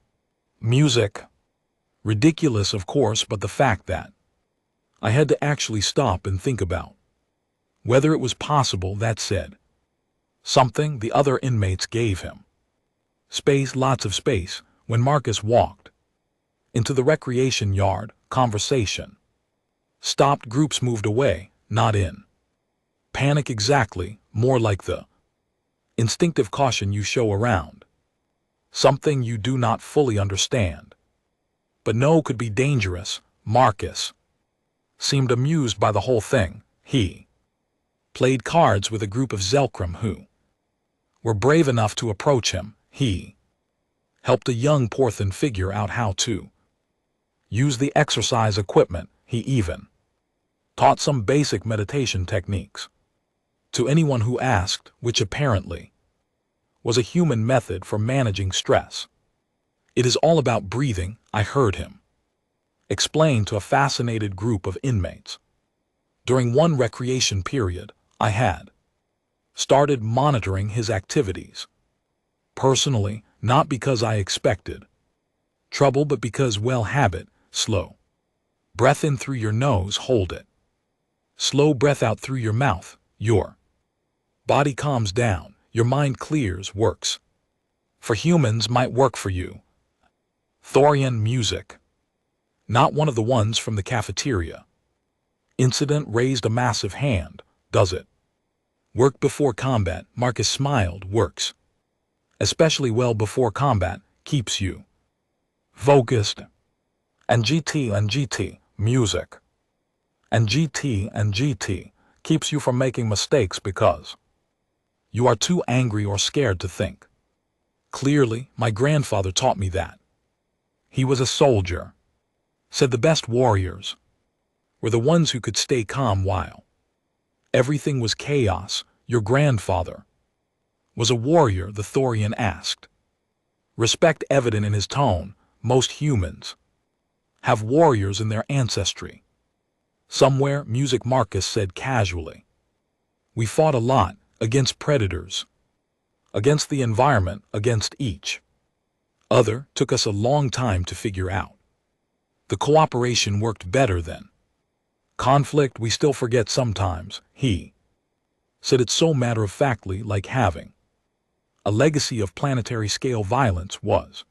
music. Ridiculous, of course, but the fact that I had to actually stop and think about whether it was possible, that said something. The other inmates gave him space, lots of space. When Marcus walked into the recreation yard, conversation stopped. Groups moved away, not in panic exactly, more like the instinctive caution you show around something you do not fully understand, but know could be dangerous. Marcus seemed amused by the whole thing. He played cards with a group of Zelkrim who were brave enough to approach him. He helped a young Porthan figure out how to use the exercise equipment. He even taught some basic meditation techniques to anyone who asked, which apparently was a human method for managing stress. It is all about breathing, I heard him explain to a fascinated group of inmates. During one recreation period, I had started monitoring his activities personally, not because I expected trouble, but because, well, habit. Slow breath in through your nose, hold it. Slow breath out through your mouth. Your body calms down, your mind clears. Works for humans, might work for you. Thorian music, not one of the ones from the cafeteria. Incident raised a massive hand. Does it work before combat? Marcus smiled. Works especially well before combat. Keeps you focused. And GT music. And GT keeps you from making mistakes because you are too angry or scared to think clearly. My grandfather taught me that. He was a soldier. Said the best warriors were the ones who could stay calm while everything was chaos. Your grandfather was a warrior? The Thorian asked, respect evident in his tone. Most humans have warriors in their ancestry somewhere. Music, Marcus said casually. We fought a lot, against predators, against the environment, against each other. Took us a long time to figure out. The cooperation worked better than conflict. We still forget sometimes, he said it so matter-of-factly, like having a legacy of planetary scale violence was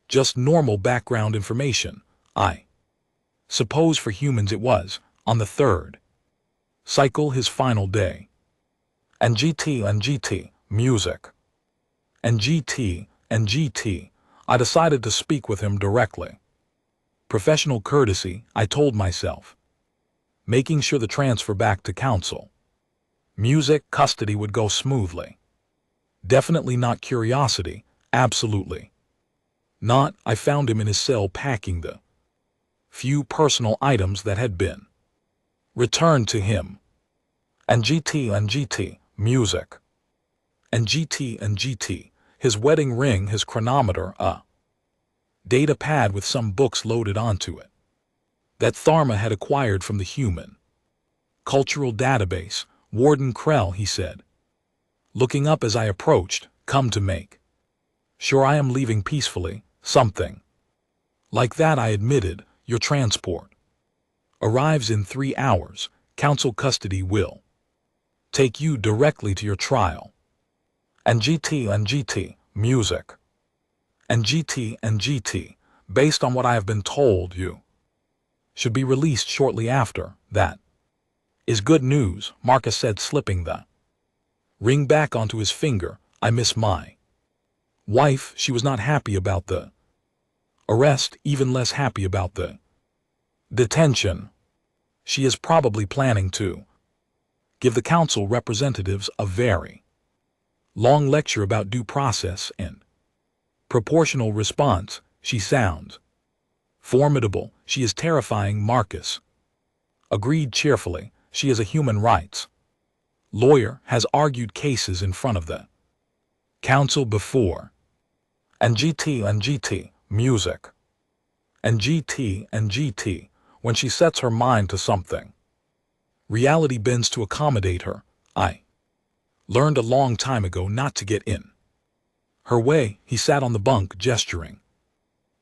just normal background information. I suppose for humans it was. On the third cycle, his final day. And GT music. And GT, I decided to speak with him directly. Professional courtesy, I told myself, making sure the transfer back to council music custody would go smoothly. Definitely not curiosity, absolutely not. I found him in his cell packing the few personal items that had been returned to him. And GT music. And GT, his wedding ring, his chronometer, a data pad with some books loaded onto it that Tharma had acquired from the human cultural database. Warden Krell, he said, looking up as I approached, come to make sure I am leaving peacefully. Something like that, I admitted. Your transport arrives in 3 hours. Council custody will take you directly to your trial. And GT music. And GT, based on what I have been told, you should be released shortly after. That is good news, Marcus said, slipping the ring back onto his finger. I miss my wife. She was not happy about the arrest, even less happy about the detention. She is probably planning to give the council representatives a very long lecture about due process and proportional response. She sounds formidable. She is terrifying, Marcus agreed cheerfully. She is a human rights lawyer, has argued cases in front of the council before. And GT music. And GT, when she sets her mind to something, reality bends to accommodate her. I Learned a long time ago not to get in her way. He sat on the bunk, gesturing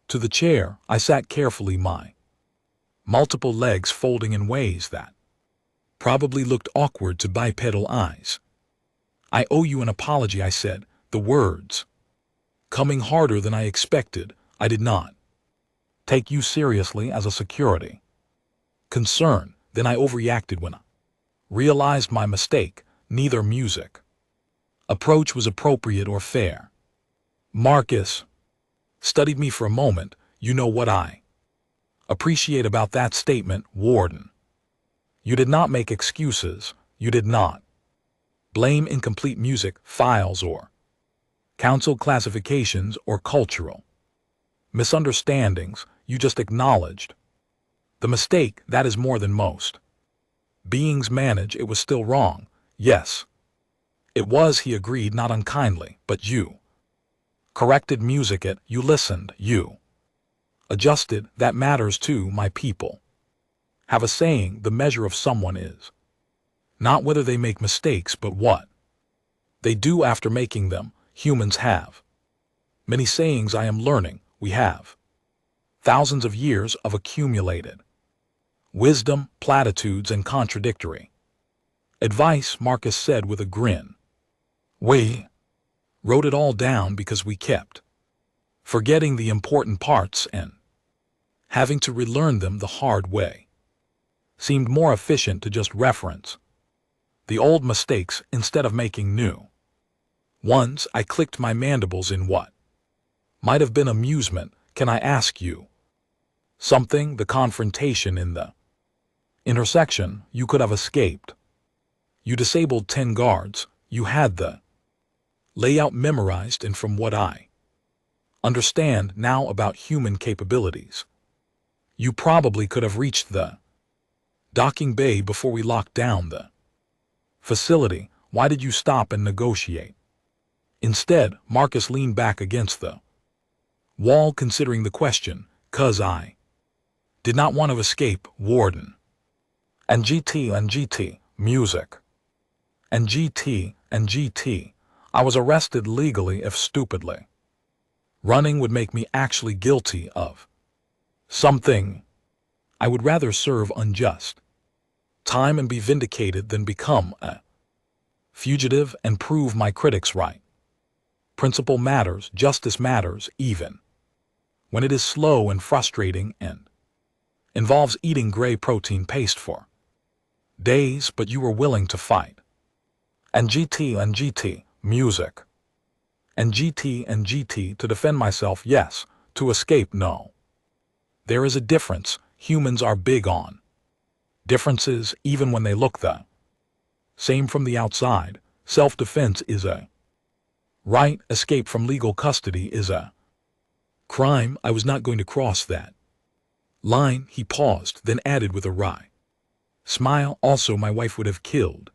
to the chair. I sat carefully, my multiple legs folding in ways that probably looked awkward to bipedal eyes. I owe you an apology, I said, the words coming harder than I expected. I did not take you seriously as a security concern. Then I overreacted when I realized my mistake. Neither music approach was appropriate or fair. Marcus studied me for a moment. You know what I appreciate about that statement, Warden? You did not make excuses. You did not blame incomplete music files or council classifications or cultural misunderstandings. You just acknowledged the mistake. That is more than most beings manage. It was still wrong. Yes, it was, he agreed, not unkindly. But you corrected music. You listened. You adjusted. That matters too. My people have a saying, the measure of someone is not whether they make mistakes, but what they do after making them. Humans have many sayings. I am learning. We have thousands of years of accumulated wisdom, platitudes, and contradictory advice, Marcus said with a grin. We wrote it all down because we kept forgetting the important parts and having to relearn them the hard way. Seemed more efficient to just reference the old mistakes instead of making new ones. I clicked my mandibles in what might have been amusement. Can I ask you something? The confrontation in the intersection. You could have escaped. You disabled 10 guards. You had the layout memorized, and from what I understand now about human capabilities, you probably could have reached the docking bay before we locked down the facility. Why did you stop and negotiate instead? Marcus leaned back against the wall, considering the question. 'Cause I did not want to escape, Warden. And GT, music. And GT, I was arrested legally if stupidly running would make me actually guilty of something. I would rather serve unjust time and be vindicated than become a fugitive and prove my critics right. Principle matters, justice matters, even when it is slow and frustrating and involves eating gray protein paste for days. But you were willing to fight. And GT, music. And GT, to defend myself, yes. To escape, no. There is a difference. Humans are big on differences, even when they look the same from the outside. Self-defense is a right. Escape from legal custody is a crime. I was not going to cross that line. He paused, then added with a wry smile. Also, my wife would have killed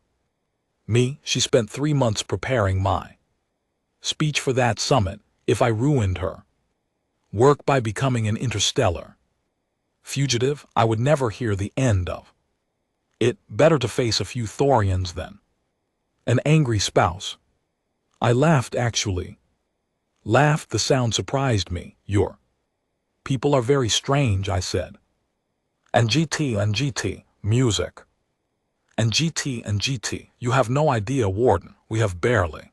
me. She spent 3 months preparing my speech for that summit. If I ruined her work by becoming an interstellar fugitive, I would never hear the end of it. Better to face a few Thorians than an angry spouse. I laughed, actually. Laughed. The sound surprised me. Your people are very strange, I said. And GT, music. And GT, you have no idea, Warden. We have barely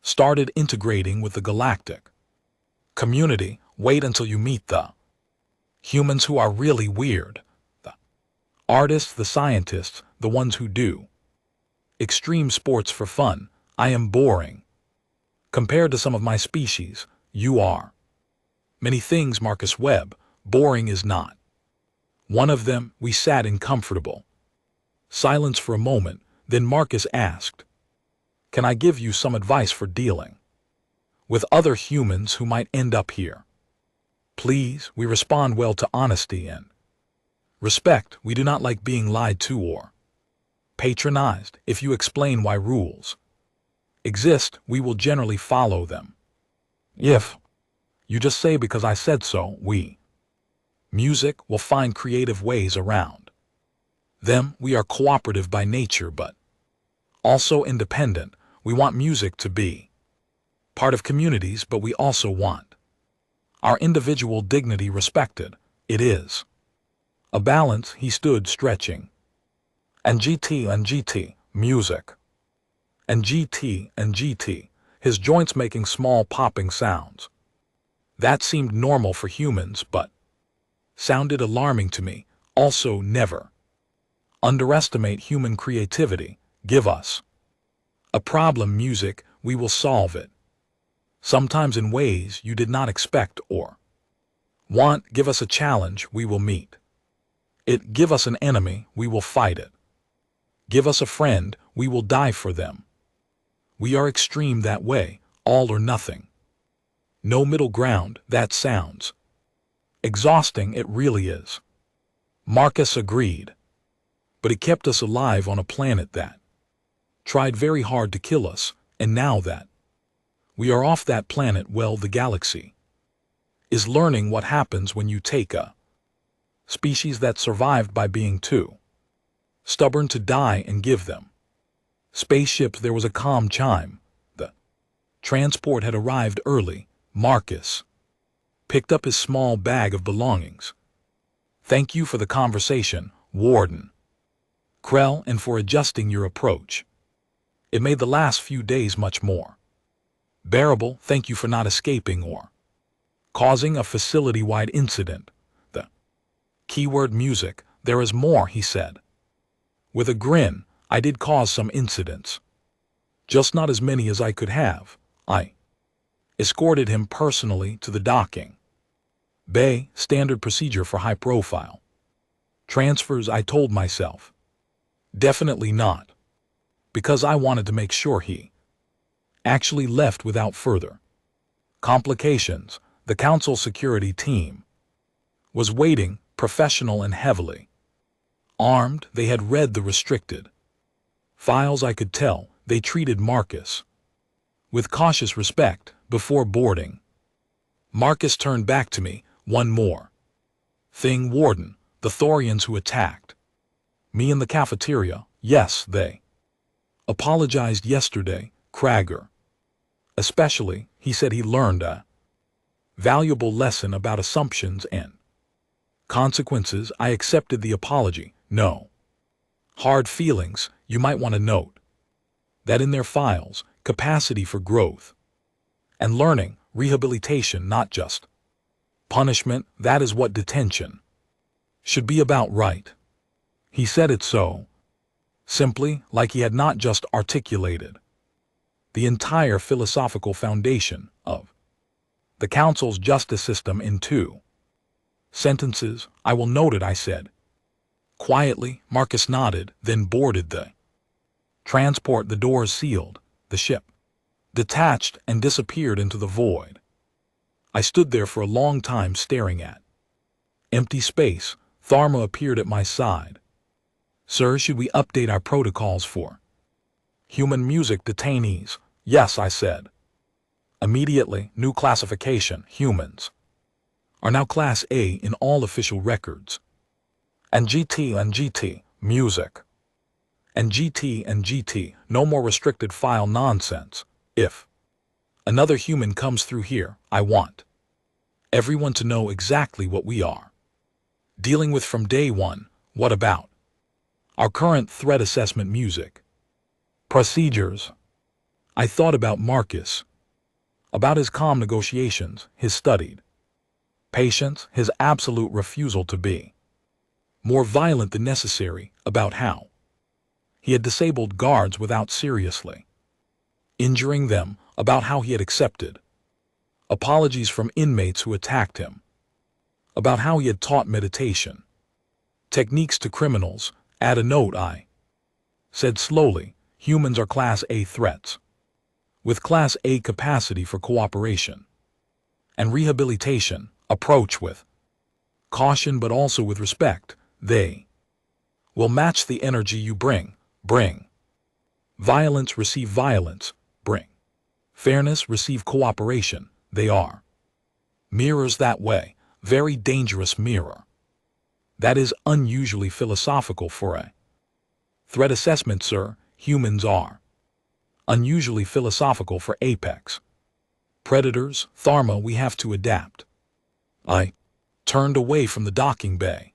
started integrating with the galactic community. Wait until you meet the humans who are really weird. The artists, the scientists, the ones who do extreme sports for fun. I am boring compared to some of my species. You are many things, Marcus Webb. Boring is not one of them. We sat in comfortable silence for a moment. Then Marcus asked, can I give you some advice for dealing with other humans who might end up here? Please. We respond well to honesty and respect. We do not like being lied to or patronized. If you explain why rules exist, we will generally follow them. If you just say because I said so, we music will find creative ways around them. We are cooperative by nature, but also independent. We want music to be part of communities, but we also want our individual dignity respected. It is a balance. He stood stretching. And GT, music. And GT, his joints making small popping sounds. That seemed normal for humans, but sounded alarming to me. Also, never underestimate human creativity. Give us a problem, music, we will solve it. Sometimes in ways you did not expect or want. Give us a challenge, we will meet it. Give us an enemy, we will fight it. Give us a friend, we will die for them. We are extreme that way, all or nothing. No middle ground. That sounds exhausting. It really is. Marcus agreed. But it kept us alive on a planet that tried very hard to kill us, and now that we are off that planet, well, the galaxy is learning what happens when you take a species that survived by being too stubborn to die and give them spaceships. There was a calm chime. The transport had arrived early. Marcus picked up his small bag of belongings. Thank you for the conversation, Warden Krell, and for adjusting your approach. It made the last few days much more bearable. Thank you for not escaping or causing a facility-wide incident. The keyword music. There is more, he said. With a grin, I did cause some incidents. Just not as many as I could have. I escorted him personally to the docking bay, standard procedure for high-profile transfers, I told myself. Definitely not. Because I wanted to make sure he actually left without further complications. The council security team was waiting, professional and heavily armed. They had read the restricted files. I could tell they treated Marcus with cautious respect before boarding. Marcus turned back to me. One more thing, Warden. The Thorians who attacked me in the cafeteria. Yes, they apologized yesterday. Krager especially. He said he learned a valuable lesson about assumptions and consequences. I accepted the apology. No hard feelings. You might want to note that in their files, capacity for growth and learning, rehabilitation, not just punishment. That is what detention should be about, right? He said it so simply, like he had not just articulated the entire philosophical foundation of the council's justice system in 2 sentences. I will note it, I said quietly. Marcus nodded, then boarded the transport. The doors sealed. The ship detached and disappeared into the void. I stood there for a long time staring at empty space. Tharma appeared at my side. Sir, should we update our protocols for human music detainees? Yes, I said. Immediately. New classification. Humans are now Class A in all official records. And GT, music. And GT, no more restricted file nonsense. If another human comes through here, I want everyone to know exactly what we are dealing with from day one. What about our current threat assessment music procedures? I thought about Marcus, about his calm negotiations, his studied patience, his absolute refusal to be more violent than necessary, about how he had disabled guards without seriously injuring them, about how he had accepted apologies from inmates who attacked him, about how he had taught meditation techniques to criminals. Add a note, I said slowly. Humans are Class A threats, with Class A capacity for cooperation and rehabilitation. Approach with caution but also with respect. They will match the energy you bring. Bring violence, receive violence. Bring fairness, receive cooperation. They are mirrors that way. Very dangerous mirror. That is unusually philosophical for a threat assessment, sir. Humans are unusually philosophical for Apex. Predators, Tharma, we have to adapt. I turned away from the docking bay.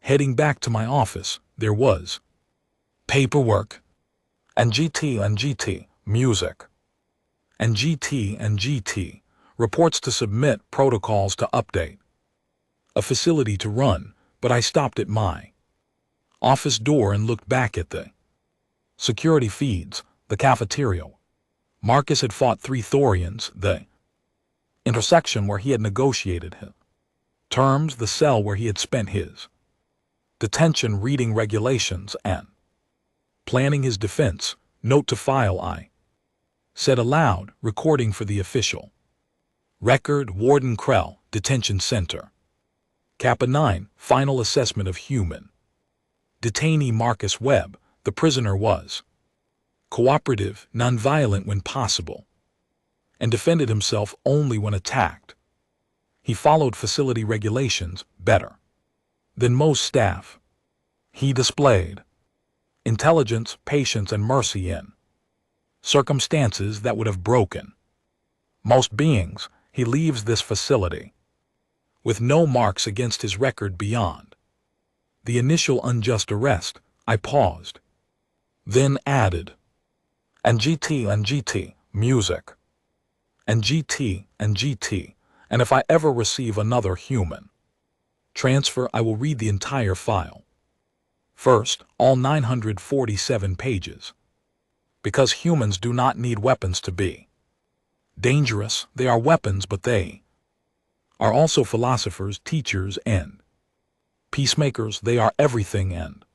Heading back to my office, there was paperwork, and GT, music, and GT, reports to submit, protocols to update, a facility to run, but I stopped at my office door and looked back at the security feeds, the cafeteria. Marcus had fought 3 Thorians, the intersection where he had negotiated his terms, the cell where he had spent his detention reading regulations and planning his defense. Note to file, I said aloud, recording for the official record. Warden Krell, Detention Center. Kappa 9, final assessment of human detainee Marcus Webb. The prisoner was cooperative, nonviolent when possible, and defended himself only when attacked. He followed facility regulations better than most staff. He displayed intelligence, patience, and mercy in circumstances that would have broken most beings. He leaves this facility with no marks against his record beyond the initial unjust arrest. I paused, then added, and GT, music, and GT, and if I ever receive another human transfer, I will read the entire file. First, all 947 pages. Because humans do not need weapons to be dangerous. They are weapons, but they are also philosophers, teachers, and peacemakers. They are everything and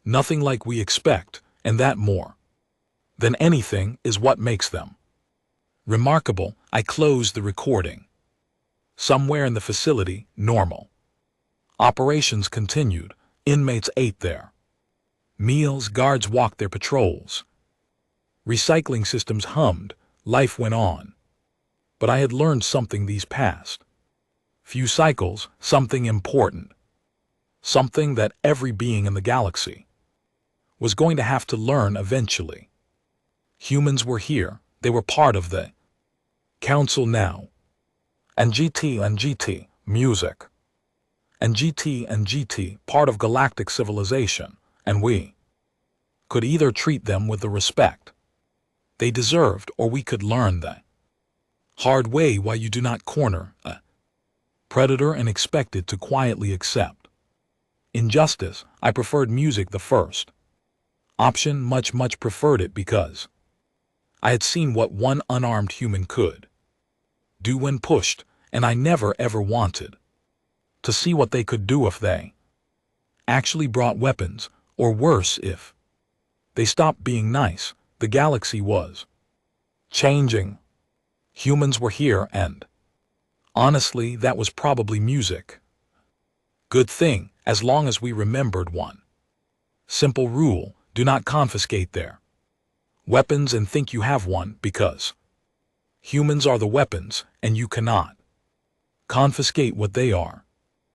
nothing like we expect, and that more than anything is what makes them remarkable. I closed the recording. Somewhere in the facility, normal operations continued. Inmates ate their meals, guards walked their patrols, recycling systems hummed, life went on. But I had learned something these past few cycles, something important, something that every being in the galaxy was going to have to learn eventually. Humans were here, they were part of the council now. And GT, music, and GT, part of galactic civilization, and we could either treat them with the respect they deserved, or we could learn the hard way why you do not corner a predator and expect it to quietly accept injustice. I preferred music the first option, much preferred it, because I had seen what one unarmed human could do when pushed, and I never ever wanted to see what they could do if they actually brought weapons, or worse, if they stopped being nice. The galaxy was changing. Humans were here, and honestly, that was probably music. Good thing, as long as we remembered one simple rule: do not confiscate their weapons and think you have one, because humans are the weapons, and you cannot confiscate what they are.